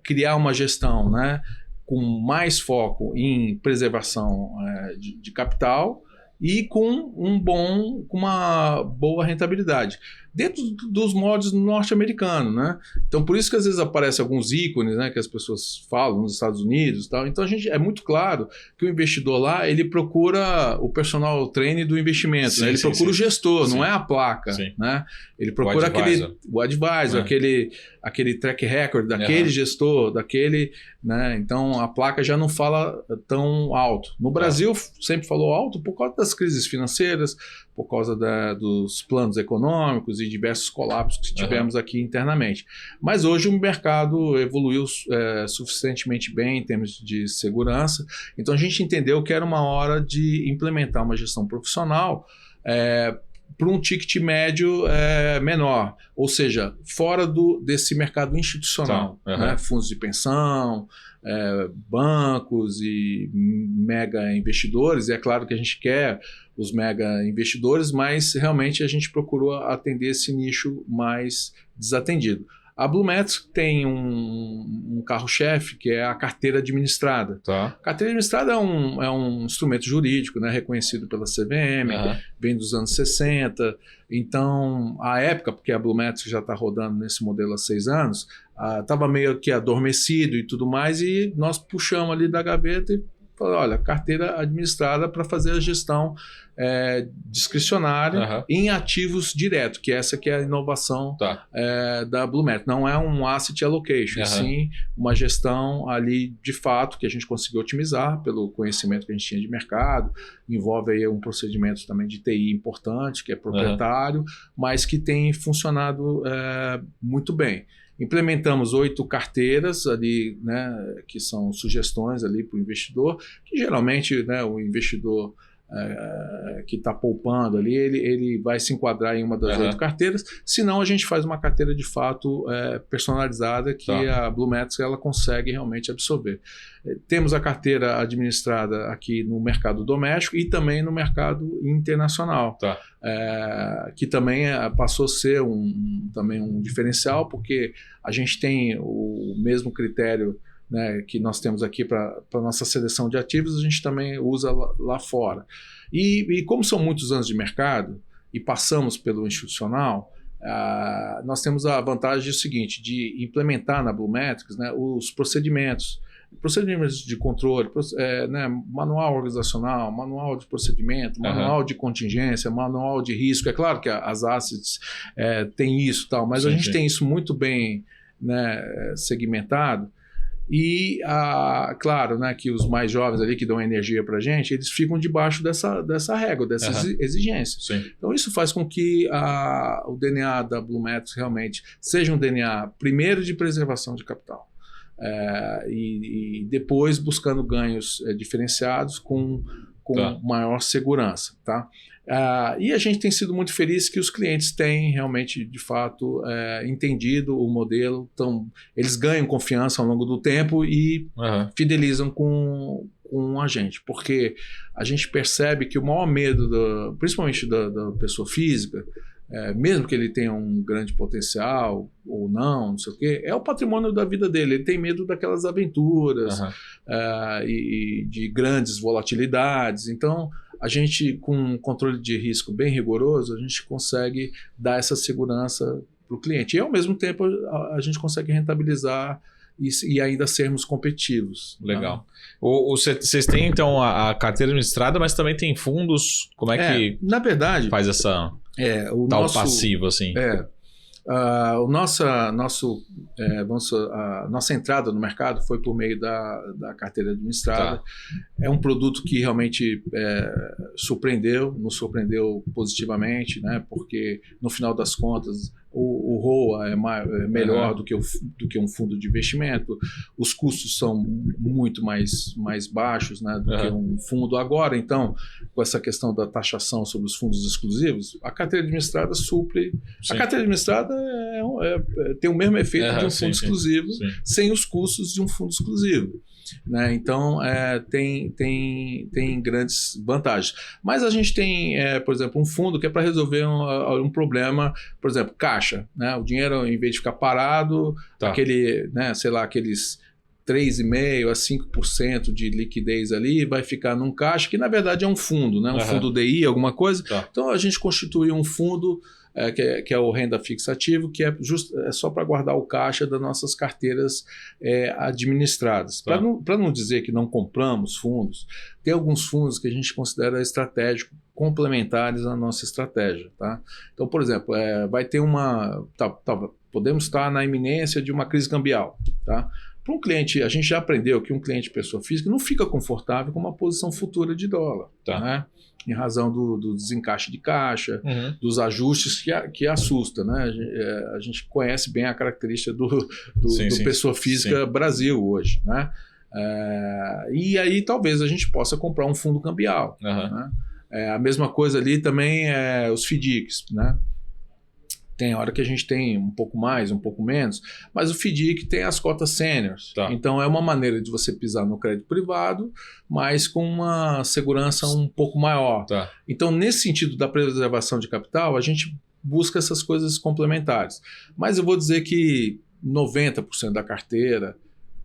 Speaker 2: criar uma gestão, né, com mais foco em preservação de capital, e com uma boa rentabilidade, dentro dos moldes norte-americanos, né? Então, por isso que às vezes aparecem alguns ícones, né, que as pessoas falam nos Estados Unidos e tal. Então, é muito claro que o investidor lá, ele procura o personal trainer do investimento, né? Ele procura o gestor, não é a placa, né? Ele procura o advisor, aquele track record daquele gestor, daquele, né? Então, a placa já não fala tão alto. No Brasil, sempre falou alto por causa das crises financeiras, por causa dos planos econômicos e diversos colapsos que tivemos aqui internamente. Mas hoje o mercado evoluiu suficientemente bem em termos de segurança, então a gente entendeu que era uma hora de implementar uma gestão profissional para um ticket médio menor, ou seja, fora desse mercado institucional, né? Fundos de pensão, bancos e mega investidores. E é claro que a gente quer os mega investidores, mas realmente a gente procurou atender esse nicho mais desatendido. A BlueMetrics tem um carro-chefe, que é a carteira administrada. A carteira administrada é um instrumento jurídico, né, reconhecido pela CVM, vem dos anos 60. Então, à época, porque a BlueMetrics já está rodando nesse modelo há 6 anos, estava meio que adormecido e tudo mais, e nós puxamos ali da gaveta e falamos, olha, carteira administrada para fazer a gestão discricionária em ativos diretos, que essa que é a inovação da BlueMetrics. Não é um asset allocation, sim uma gestão ali de fato que a gente conseguiu otimizar pelo conhecimento que a gente tinha de mercado, envolve aí um procedimento também de TI importante, que é proprietário, mas que tem funcionado muito bem. Implementamos 8 carteiras ali, né, que são sugestões ali para o investidor, que geralmente, né, o investidor que está poupando ali, ele vai se enquadrar em uma das 8 carteiras, senão a gente faz uma carteira de fato personalizada que a BlueMetrics ela consegue realmente absorver. Temos a carteira administrada aqui no mercado doméstico e também no mercado internacional, que também passou a ser também um diferencial, porque a gente tem o mesmo critério, né, que nós temos aqui para a nossa seleção de ativos, a gente também usa lá fora. E como são muitos anos de mercado e passamos pelo institucional, nós temos a vantagem seguinte, de implementar na BlueMetrics, né, os procedimentos de controle, né, manual organizacional, manual de procedimento, manual de contingência, manual de risco. É claro que as assets têm isso, mas a gente tem isso muito bem, né, segmentado. E, claro, né, que os mais jovens ali que dão energia para a gente, eles ficam debaixo dessa régua, dessas exigências. Então, isso faz com que o DNA da BlueMetrics realmente seja um DNA, primeiro, de preservação de capital. E depois buscando ganhos diferenciados com maior segurança. E a gente tem sido muito feliz que os clientes têm realmente, de fato, entendido o modelo. Então, eles ganham confiança ao longo do tempo e fidelizam com a gente, porque a gente percebe que o maior medo, principalmente da pessoa física, mesmo que ele tenha um grande potencial ou não sei o quê, é o patrimônio da vida dele. Ele tem medo daquelas aventuras e de grandes volatilidades. Então, a gente, com um controle de risco bem rigoroso, a gente consegue dar essa segurança para o cliente. E, ao mesmo tempo, a gente consegue rentabilizar e ainda sermos competitivos.
Speaker 1: Legal. Vocês têm, então, a carteira administrada, mas também tem fundos? Como é que
Speaker 2: na verdade,
Speaker 1: faz essa... o nosso passivo, assim.
Speaker 2: A nossa entrada no mercado foi por meio da carteira administrada.
Speaker 1: Tá.
Speaker 2: É um produto que realmente nos surpreendeu positivamente, né? Porque no final das contas o ROA é melhor do que um fundo de investimento, os custos são muito mais baixos, né, do que um fundo agora. Então, com essa questão da taxação sobre os fundos exclusivos, a carteira administrada supre. Sim. A carteira administrada tem o mesmo efeito de um fundo exclusivo, sem os custos de um fundo exclusivo. Né? Então, tem grandes vantagens. Mas a gente tem, por exemplo, um fundo que é para resolver um problema, por exemplo, caixa. Né? O dinheiro, em vez de ficar parado, aqueles 3,5% a 5% de liquidez ali, vai ficar num caixa, que na verdade é um fundo, né? Fundo DI, alguma coisa. Então, a gente constitui um fundo que é o renda fixa ativo, que é só para guardar o caixa das nossas carteiras administradas. Para não dizer que não compramos fundos, tem alguns fundos que a gente considera estratégico, complementares à nossa estratégia. Tá? Então, por exemplo, vai ter podemos estar na iminência de uma crise cambial. Tá? Para um cliente, a gente já aprendeu que um cliente pessoa física não fica confortável com uma posição futura de dólar. Tá? Né? Em razão do desencaixe de caixa, dos ajustes que assusta. Né? A gente conhece bem a característica do pessoa física Brasil hoje. Né? E aí talvez a gente possa comprar um fundo cambial. Né? A mesma coisa ali também os FDICs. Né? Tem hora que a gente tem um pouco mais, um pouco menos, mas o FDIC tem as cotas sêniores. Tá. Então é uma maneira de você pisar no crédito privado, mas com uma segurança um pouco maior. Tá. Então, nesse sentido da preservação de capital, a gente busca essas coisas complementares. Mas eu vou dizer que 90% da carteira,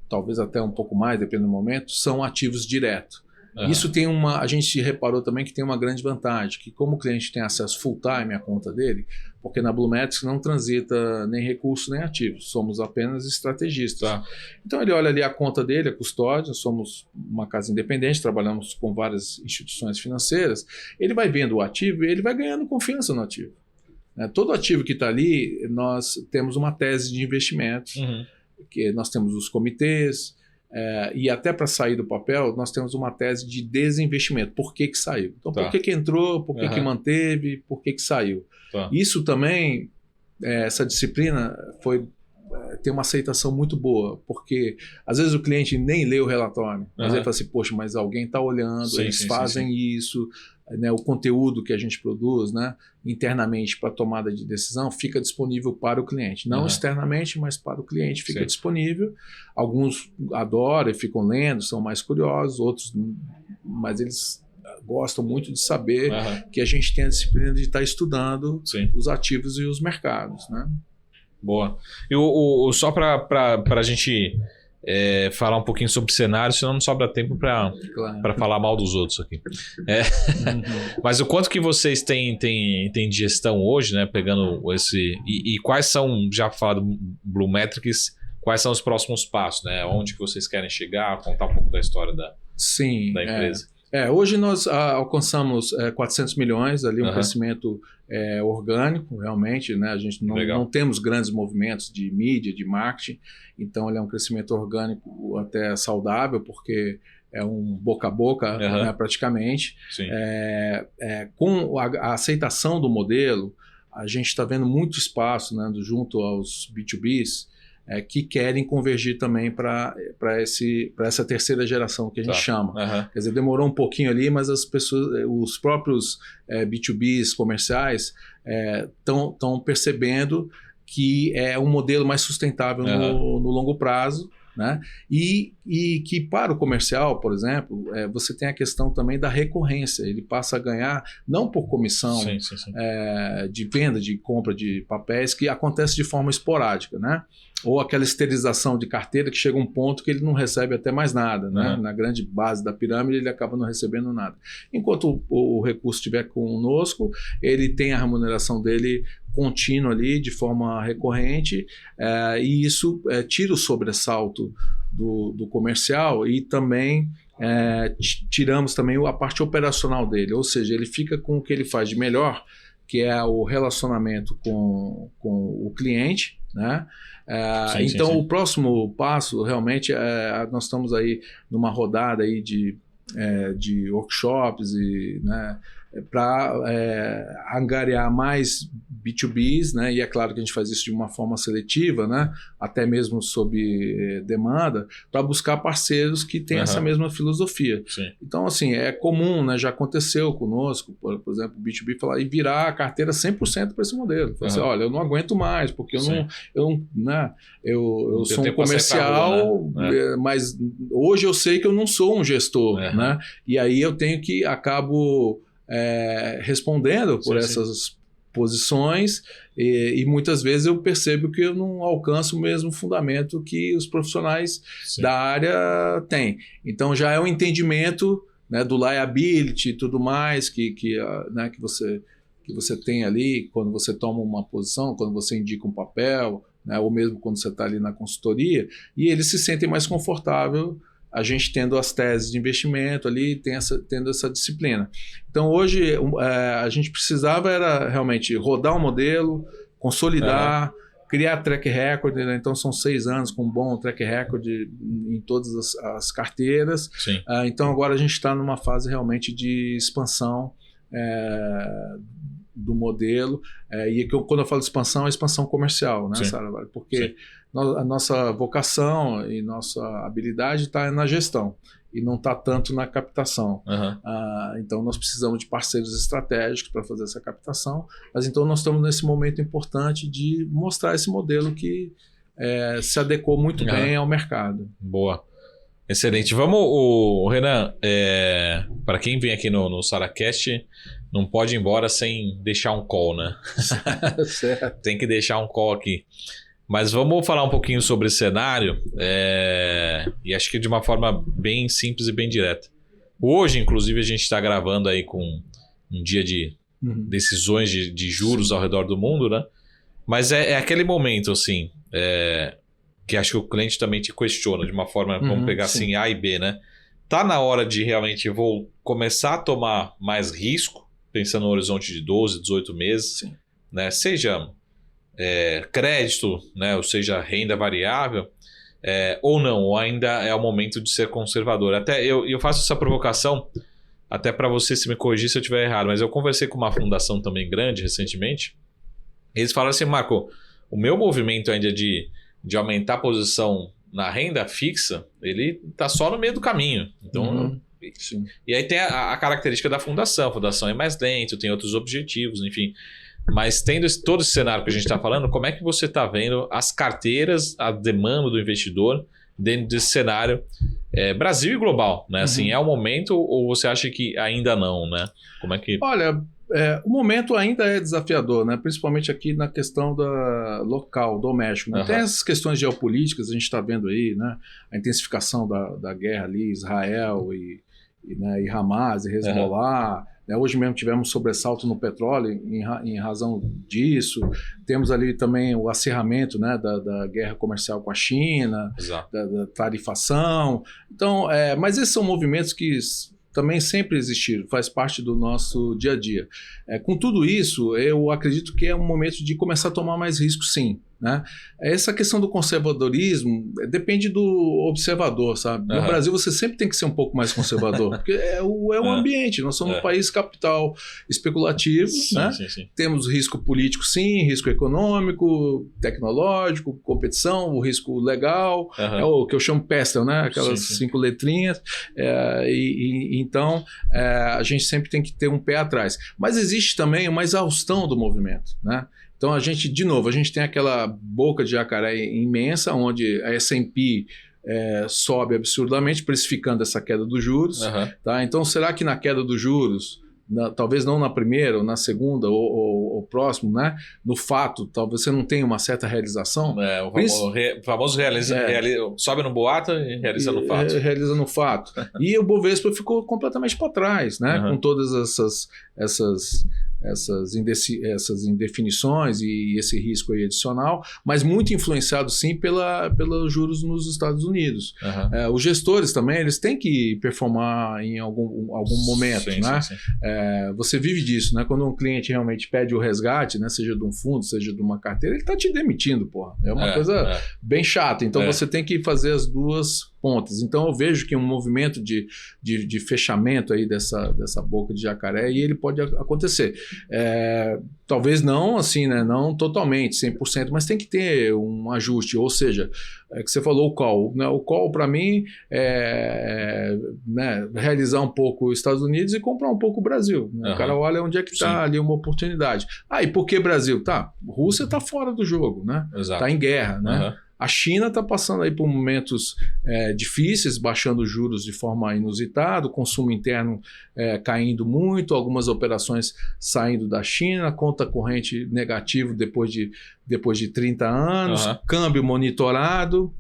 Speaker 2: talvez até um pouco mais, dependendo do momento, são ativos diretos. Isso tem a gente reparou também que tem uma grande vantagem, que como o cliente tem acesso full time à conta dele, porque na Blumetrics não transita nem recurso nem ativos, somos apenas estrategistas. Tá. Então ele olha ali a conta dele, a custódia, somos uma casa independente, trabalhamos com várias instituições financeiras, ele vai vendo o ativo e ele vai ganhando confiança no ativo. Todo ativo que está ali, nós temos uma tese de investimentos, que nós temos os comitês, e até para sair do papel, nós temos uma tese de desinvestimento. Por que saiu? Então, por que entrou, por que manteve, por que saiu? Tá. Isso também, essa disciplina tem uma aceitação muito boa, porque às vezes o cliente nem lê o relatório, mas ele fala assim, poxa, mas alguém está olhando, eles fazem isso, né, o conteúdo que a gente produz, né, internamente para tomada de decisão fica disponível para o cliente. Não externamente, mas para o cliente fica disponível. Alguns adoram e ficam lendo, são mais curiosos, outros, mas eles gostam muito de saber que a gente tem a disciplina de estar estudando os ativos e os mercados. Né?
Speaker 1: Boa. E só para a gente falar um pouquinho sobre cenário, senão não sobra tempo para falar mal dos outros aqui. Mas o quanto que vocês têm de gestão hoje, né? Pegando e quais são, já falado Blumetrics, quais são os próximos passos, né? Onde que vocês querem chegar, contar um pouco da história da empresa.
Speaker 2: Hoje nós alcançamos 400 milhões, ali um crescimento orgânico, realmente. Né? A gente não temos grandes movimentos de mídia, de marketing, então ele é um crescimento orgânico até saudável, porque é um boca a boca, né, praticamente. Com a aceitação do modelo, a gente está vendo muito espaço, né, junto aos B2Bs, que querem convergir também para essa terceira geração que a gente chama. Quer dizer, demorou um pouquinho ali, mas as pessoas, os próprios B2Bs comerciais estão percebendo que é um modelo mais sustentável no longo prazo. Né? E que para o comercial, por exemplo, você tem a questão também da recorrência. Ele passa a ganhar não por comissão de venda, de compra de papéis, que acontece de forma esporádica, né? Ou aquela esterilização de carteira que chega a um ponto que ele não recebe até mais nada. Né? Na grande base da pirâmide ele acaba não recebendo nada. Enquanto o recurso estiver conosco, ele tem a remuneração dele contínua ali, de forma recorrente, e isso tira o sobressalto do comercial e também tiramos também a parte operacional dele, ou seja, ele fica com o que ele faz de melhor, que é o relacionamento com o cliente, né? Então, sim. O próximo passo, realmente, nós estamos aí numa rodada aí de workshops e, né, para angariar mais B2Bs, né? E é claro que a gente faz isso de uma forma seletiva, né? Até mesmo sob demanda, para buscar parceiros que têm essa mesma filosofia.
Speaker 1: Sim.
Speaker 2: Então, assim, é comum, né? Já aconteceu conosco, por exemplo, o B2B falar e virar a carteira 100% para esse modelo. Falar assim, olha, eu não aguento mais, porque eu sou um comercial, rua, né? Mas hoje eu sei que eu não sou um gestor, né? E aí eu tenho que acabo respondendo por essas posições e muitas vezes eu percebo que eu não alcanço o mesmo fundamento que os profissionais da área têm. Então já é um entendimento, né, do liability e tudo mais que você tem ali quando você toma uma posição, quando você indica um papel, né, ou mesmo quando você está ali na consultoria, e eles se sentem mais confortáveis, a gente tendo as teses de investimento ali, tendo essa disciplina. Então, hoje, a gente precisava era realmente rodar um modelo, consolidar, criar track record, né? Então são 6 anos com um bom track record em todas as carteiras. Então, agora a gente está numa fase realmente de expansão do modelo, e quando eu falo de expansão, é expansão comercial, né, Sara? Porque a nossa vocação e nossa habilidade está na gestão e não está tanto na captação. Então nós precisamos de parceiros estratégicos para fazer essa captação, mas então nós estamos nesse momento importante de mostrar esse modelo que se adequou muito bem ao mercado.
Speaker 1: Boa. Excelente. Vamos, Renan, para quem vem aqui no SaraCast, não pode ir embora sem deixar um call, né?
Speaker 2: Certo.
Speaker 1: Tem que deixar um call aqui. Mas vamos falar um pouquinho sobre esse cenário, e acho que de uma forma bem simples e bem direta. Hoje, inclusive, a gente está gravando aí com um dia de decisões de juros ao redor do mundo, né? Mas é aquele momento, assim, que acho que o cliente também te questiona de uma forma, vamos pegar assim, A e B, né? Tá na hora de realmente começar a tomar mais risco, pensando no horizonte de 12, 18 meses, né? Seja crédito, né? Ou seja, renda variável, ou não, ou ainda é o momento de ser conservador. Até eu faço essa provocação, até para você se me corrigir se eu estiver errado, mas eu conversei com uma fundação também grande recentemente, eles falaram assim, Marco, o meu movimento ainda de aumentar a posição na renda fixa, ele está só no meio do caminho. Então, e aí tem a característica da fundação. A fundação é mais lenta, tem outros objetivos, enfim. Mas tendo todo esse cenário que a gente está falando, como é que você está vendo as carteiras, a demanda do investidor dentro desse cenário Brasil e global, né? Assim, é o momento ou você acha que ainda não, né? Como é que...
Speaker 2: Olha, o momento ainda é desafiador, né? Principalmente aqui na questão local, doméstico. Né? Tem essas questões geopolíticas, a gente está vendo aí, né? A intensificação da guerra ali, Israel e Hamas e Hezbollah. Hoje mesmo tivemos sobressalto no petróleo em razão disso. Temos ali também o acirramento, né, da guerra comercial com a China, da tarifação. Então, mas esses são movimentos que também sempre existiram, faz parte do nosso dia a dia. Com tudo isso, eu acredito que é um momento de começar a tomar mais risco, sim. Né? Essa questão do conservadorismo depende do observador, sabe? No Brasil você sempre tem que ser um pouco mais conservador, porque é o ambiente, nós somos um país capital especulativo, né?
Speaker 1: Sim.
Speaker 2: Temos risco político sim, risco econômico, tecnológico, competição, o risco legal, é o que eu chamo PESTEL, né? Aquelas 5 letrinhas, então a gente sempre tem que ter um pé atrás, mas existe também uma exaustão do movimento, né? Então a gente tem aquela boca de jacaré imensa, onde a S&P sobe absurdamente, precificando essa queda dos juros. Tá? Então será que na queda dos juros, talvez não na primeira ou na segunda ou próximo, né? No fato, talvez você não tenha uma certa realização.
Speaker 1: O famoso sobe no boato e realiza no fato.
Speaker 2: Realiza no fato. E o Bovespa ficou completamente para trás, né? Com todas essas essas indefinições e esse risco aí adicional, mas muito influenciado sim pelos juros nos Estados Unidos. Os gestores também, eles têm que performar em algum momento, sim, né? Sim. Você vive disso, né? Quando um cliente realmente pede o resgate, né? Seja de um fundo, seja de uma carteira, ele está te demitindo, porra. É uma coisa bem chata. Então você tem que fazer as duas pontas. Então eu vejo que um movimento de fechamento aí dessa boca de jacaré, e ele pode acontecer. Talvez não assim, né? Não totalmente, 100%, mas tem que ter um ajuste, ou seja, que você falou o call, né? O call para mim né, realizar um pouco os Estados Unidos e comprar um pouco o Brasil, né? O cara olha onde é que está ali uma oportunidade. E por que Brasil? Rússia está fora do jogo, né? Está em guerra, né? A China está passando aí por momentos difíceis, baixando os juros de forma inusitada, o consumo interno caindo muito, algumas operações saindo da China, conta corrente negativo depois de 30 anos, câmbio monitorado,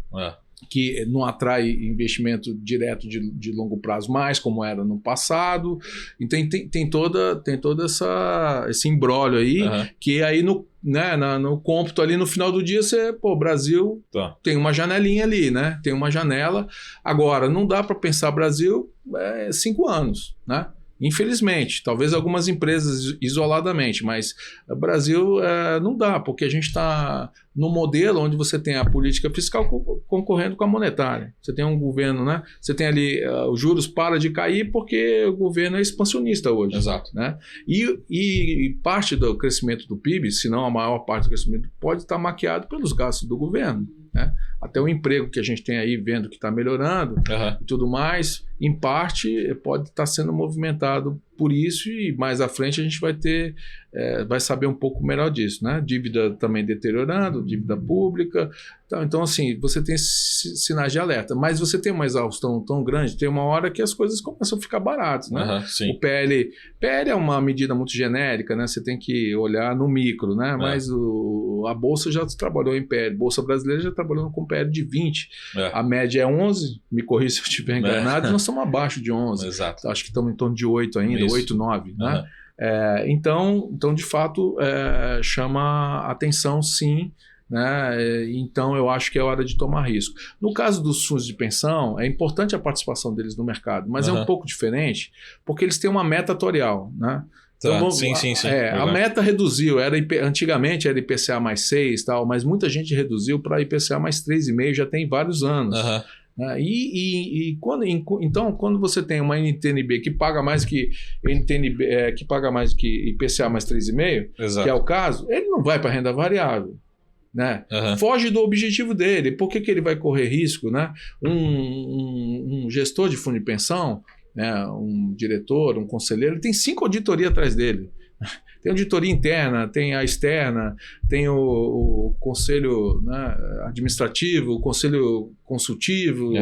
Speaker 2: que não atrai investimento direto de longo prazo mais, como era no passado. Então tem todo esse imbróglio aí, que aí no cômputo ali no final do dia o Brasil tem uma janelinha ali, né? Tem uma janela. Agora, não dá para pensar Brasil 5 anos, né? Infelizmente, talvez algumas empresas isoladamente, mas o Brasil não dá, porque a gente está no modelo onde você tem a política fiscal concorrendo com a monetária. Você tem um governo, né? Você tem ali, os juros param de cair porque o governo é expansionista hoje.
Speaker 1: Exato.
Speaker 2: Né? E parte do crescimento do PIB, se não a maior parte do crescimento, pode estar maquiado pelos gastos do governo. Né? Até o emprego que a gente tem aí vendo que está melhorando e tudo mais, em parte pode estar sendo movimentado por isso, e mais à frente a gente vai saber um pouco melhor disso, né? Dívida também deteriorando, dívida pública. Então assim, você tem sinais de alerta, mas você tem uma exaustão tão grande, tem uma hora que as coisas começam a ficar baratas, né? O PL é uma medida muito genérica, né? Você tem que olhar no micro, né? Mas a Bolsa já trabalhou em PL, Bolsa Brasileira já trabalhou com PL de 20, a média é 11, me corrija se eu estiver enganado, nós estamos abaixo de 11.
Speaker 1: Exato.
Speaker 2: Acho que estamos em torno de 8 ainda, 8, 9, né? Então, de fato, chama atenção, sim, né? Então, eu acho que é hora de tomar risco. No caso dos fundos de pensão, é importante a participação deles no mercado, mas é um pouco diferente, porque eles têm uma meta atorial, né? Então,
Speaker 1: sim.
Speaker 2: A meta reduziu, antigamente era IPCA mais 6, tal, mas muita gente reduziu para IPCA mais 3,5, já tem vários anos. Então, quando você tem uma NTNB que paga mais que IPCA mais 3,5, que é o caso, ele não vai para renda variável. Né? Foge do objetivo dele. Por que ele vai correr risco? Né? Um gestor de fundo de pensão, né? Um diretor, um conselheiro, ele tem 5 auditorias atrás dele. Tem auditoria interna, tem a externa, tem o conselho, né, administrativo, o conselho consultivo,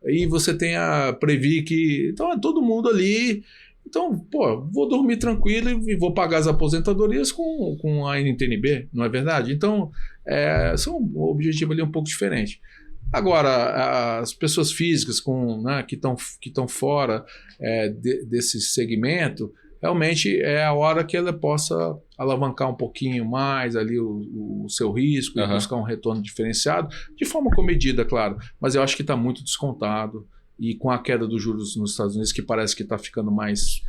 Speaker 2: e você tem a Previc. Então é todo mundo ali. Então, vou dormir tranquilo e vou pagar as aposentadorias com a NTNB, não é verdade? Então, são um objetivo ali um pouco diferente. Agora, as pessoas físicas né, que estão fora desse segmento, realmente é a hora que ela possa alavancar um pouquinho mais ali o seu risco e buscar um retorno diferenciado, de forma comedida, claro. Mas eu acho que está muito descontado, e com a queda dos juros nos Estados Unidos, que parece que está ficando mais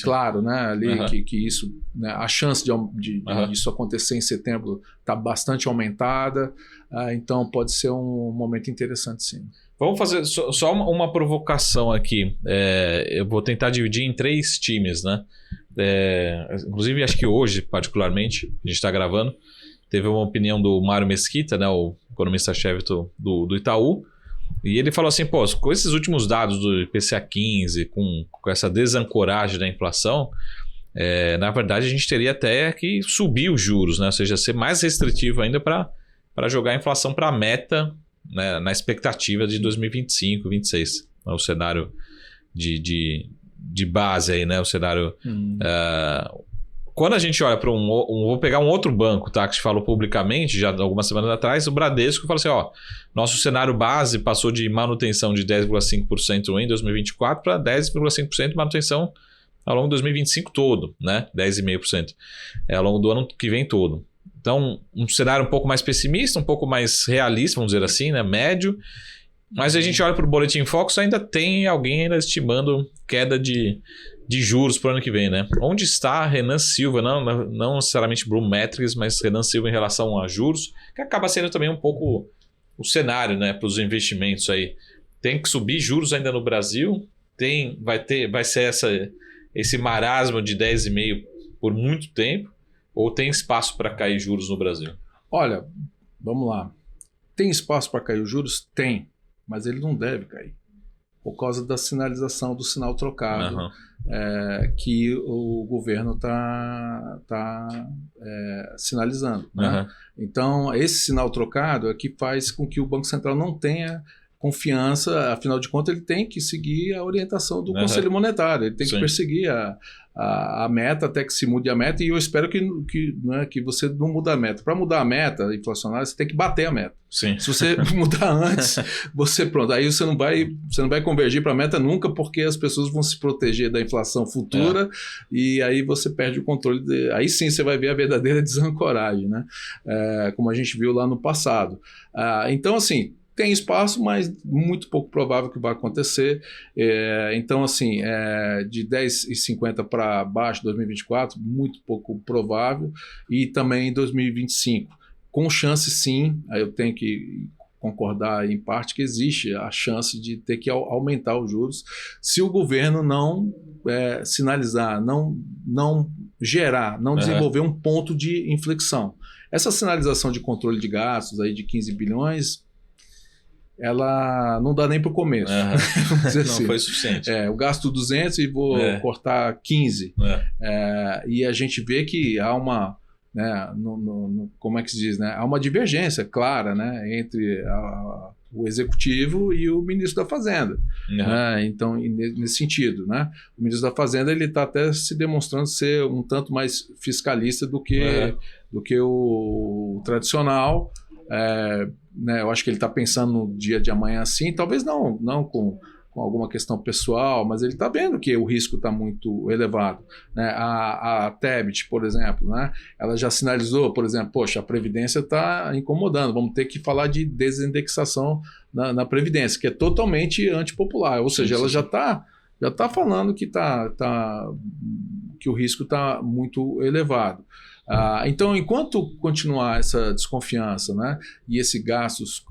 Speaker 2: claro, né? Ali que isso, né, a chance de isso acontecer em setembro está bastante aumentada, então pode ser um momento interessante, sim.
Speaker 1: Vamos fazer só uma provocação aqui. Eu vou tentar dividir em 3 times, né? Inclusive, acho que hoje, particularmente, a gente está gravando, teve uma opinião do Mário Mesquita, né, o economista-chefe do Itaú, e ele falou assim, com esses últimos dados do IPCA 15, com essa desancoragem da inflação, na verdade a gente teria até que subir os juros, né? Ou seja, ser mais restritivo ainda para jogar a inflação para a meta, né, na expectativa de 2025, 2026. O cenário de base aí, né? O cenário... Quando a gente olha para vou pegar um outro banco, tá, que falou publicamente já algumas semanas atrás, o Bradesco falou assim, nosso cenário base passou de manutenção de 10,5% em 2024 para 10,5% de manutenção ao longo de 2025 todo, né? 10,5%. Ao longo do ano que vem todo. Então, um cenário um pouco mais pessimista, um pouco mais realista, vamos dizer assim, né? Médio. Mas a gente olha para o Boletim Focus, ainda tem alguém ainda estimando queda de juros para o ano que vem, né? Onde está Renan Silva? Não necessariamente Blumetrics, mas Renan Silva em relação a juros, que acaba sendo também um pouco o cenário, né, para os investimentos aí. Tem que subir juros ainda no Brasil, vai ser esse marasmo de 10,5% por muito tempo, ou tem espaço para cair juros no Brasil?
Speaker 2: Olha, vamos lá. Tem espaço para cair os juros? Tem, mas ele não deve cair, por causa da sinalização do sinal trocado, que o governo está sinalizando. Né? Então, esse sinal trocado é que faz com que o Banco Central não tenha confiança, afinal de contas, ele tem que seguir a orientação do Conselho Monetário, ele tem que perseguir a meta até que se mude a meta, e eu espero que você não mude a meta. Para mudar a meta inflacionária, você tem que bater a meta.
Speaker 1: Sim.
Speaker 2: Se você mudar antes, aí você não vai convergir para a meta nunca, porque as pessoas vão se proteger da inflação futura e aí você perde o controle. Aí sim você vai ver a verdadeira desancoragem, né? Como a gente viu lá no passado. Então, assim, tem espaço, mas muito pouco provável que vai acontecer. Então, assim, de 10,50 para baixo, 2024, muito pouco provável. E também em 2025, com chance sim, aí eu tenho que concordar em parte que existe a chance de ter que aumentar os juros se o governo não sinalizar, não gerar, não desenvolver um ponto de inflexão. Essa sinalização de controle de gastos aí de 15 bilhões, ela não dá nem para o começo.
Speaker 1: Não assim. Foi suficiente.
Speaker 2: Eu gasto 200 e vou cortar 15. E a gente vê que há uma... Né, como é que se diz? Né? Há uma divergência clara, né, entre o executivo e o ministro da Fazenda. Então, nesse sentido, né, o ministro da Fazenda está até se demonstrando ser um tanto mais fiscalista do que o tradicional. Né, eu acho que ele está pensando no dia de amanhã assim, talvez não com alguma questão pessoal, mas ele está vendo que o risco está muito elevado. Né? A Tebet, por exemplo, né? Ela já sinalizou, por exemplo, poxa, a Previdência está incomodando, vamos ter que falar de desindexação na Previdência, que é totalmente antipopular, ou seja, ela já está falando que o risco está muito elevado. Então, enquanto continuar essa desconfiança, né, e esses gastos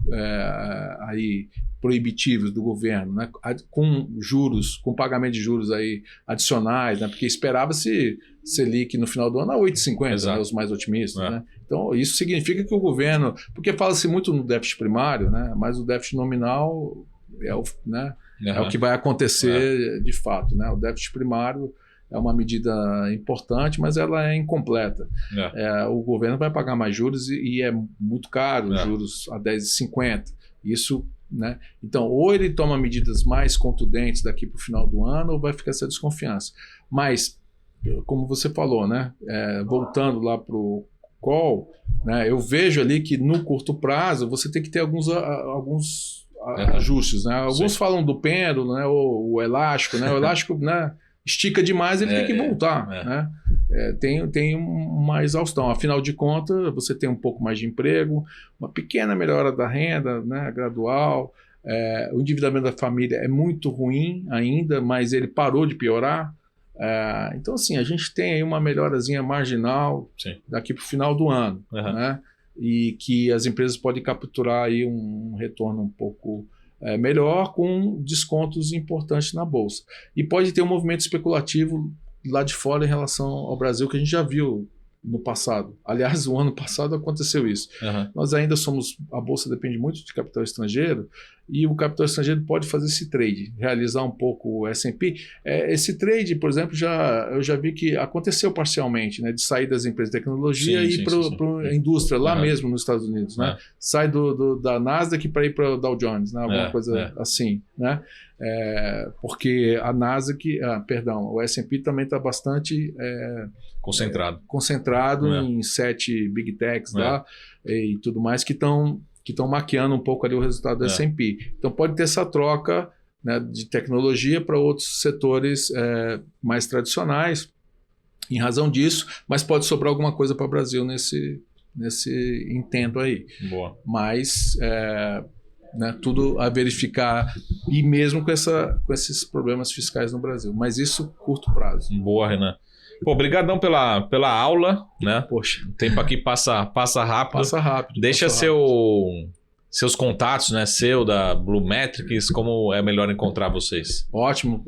Speaker 2: aí proibitivos do governo, né, com juros, com pagamento de juros aí adicionais, né, porque esperava-se Selic no final do ano a 8,50, né, os mais otimistas. Né? Então, isso significa que o governo... Porque fala-se muito no déficit primário, né, mas o déficit nominal é o que vai acontecer de fato. Né? O déficit primário é uma medida importante, mas ela é incompleta. O governo vai pagar mais juros e é muito caro, juros a 10,50. Isso, né? Então, ou ele toma medidas mais contundentes daqui para o final do ano, ou vai ficar essa desconfiança. Mas, como você falou, né? Voltando lá para o call, né? Eu vejo ali que no curto prazo você tem que ter alguns ajustes. Né? Alguns falam do pêndulo, né? O elástico, né? O elástico, né? Estica demais, ele tem que voltar. Né? Tem uma exaustão. Afinal de contas, você tem um pouco mais de emprego, uma pequena melhora da renda, né, gradual. O endividamento da família é muito ruim ainda, mas ele parou de piorar. Então, assim, a gente tem aí uma melhorazinha marginal daqui para o final do ano. Né? E que as empresas podem capturar aí um retorno um pouco... melhor, com descontos importantes na Bolsa. E pode ter um movimento especulativo lá de fora em relação ao Brasil, que a gente já viu no passado. Aliás, o ano passado aconteceu isso. Nós ainda a Bolsa depende muito de capital estrangeiro, e o capital estrangeiro pode fazer esse trade, realizar um pouco o S&P. Esse trade, por exemplo, eu já vi que aconteceu parcialmente, né, de sair das empresas de tecnologia e ir para a indústria, lá mesmo nos Estados Unidos. Né? Sai da Nasdaq para ir para o Dow Jones, né? Alguma coisa assim. Né? Porque a Nasdaq, o S&P também está bastante concentrado em 7 Big Techs lá e tudo mais que estão maquiando um pouco ali o resultado do S&P. Então pode ter essa troca né, de tecnologia para outros setores mais tradicionais, em razão disso, mas pode sobrar alguma coisa para o Brasil nesse intento aí.
Speaker 1: Boa.
Speaker 2: Mas né, tudo a verificar, e mesmo com esses problemas fiscais no Brasil, mas isso curto prazo.
Speaker 1: Boa, Renan. Pô, obrigadão pela aula, né?
Speaker 2: Poxa.
Speaker 1: O tempo aqui passa rápido.
Speaker 2: Passa rápido.
Speaker 1: Deixa seus contatos, né? Seu, da Blumetrics, como é melhor encontrar vocês.
Speaker 2: Ótimo.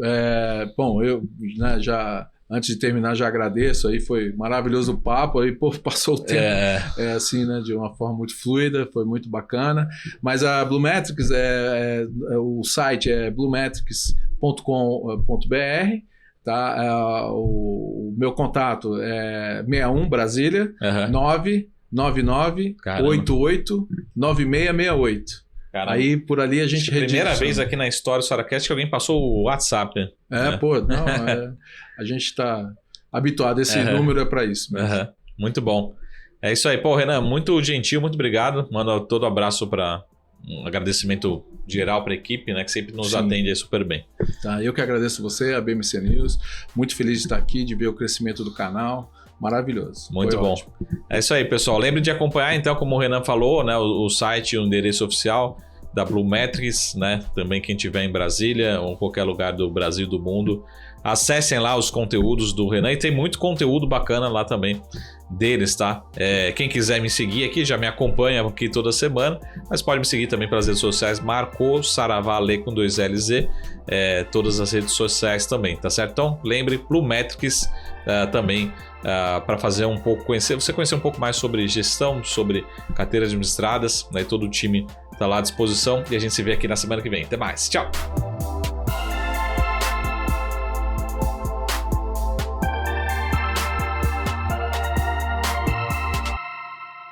Speaker 2: Bom, eu, né, já... Antes de terminar, já agradeço. Aí foi maravilhoso o papo. Aí, pô, passou o tempo assim, né, de uma forma muito fluida, foi muito bacana. Mas a Blumetrics, o site é blumetrics.com.br. Tá? O meu contato é 61 Brasília, 999889668.
Speaker 1: Caramba.
Speaker 2: Aí por ali a gente redireciona.
Speaker 1: Primeira vez aqui na história do SaraCast que alguém passou o WhatsApp, né?
Speaker 2: Pô, não, a gente está habituado, esse número é para isso mesmo.
Speaker 1: Muito bom. É isso aí. Pô, Renan, muito gentil, muito obrigado. Manda todo abraço para um agradecimento geral para a equipe, né, que sempre nos atende aí super bem.
Speaker 2: Tá, eu que agradeço você, a BMC News. Muito feliz de estar aqui, de ver o crescimento do canal. Maravilhoso.
Speaker 1: Muito bom. Ótimo. É isso aí, pessoal. Lembre de acompanhar, então, como o Renan falou, né, o site e o endereço oficial da Blumetrics, né? Também quem estiver em Brasília ou em qualquer lugar do Brasil e do mundo. Acessem lá os conteúdos do Renan e tem muito conteúdo bacana lá também deles, tá? Quem quiser me seguir aqui, já me acompanha aqui toda semana, mas pode me seguir também pelas redes sociais, Marco Saravale com 2 LZ, todas as redes sociais também, tá certo? Então, lembre, Blumetrics também, para fazer você conhecer um pouco mais sobre gestão, sobre carteiras administradas, né? Todo o time está lá à disposição e a gente se vê aqui na semana que vem. Até mais, tchau!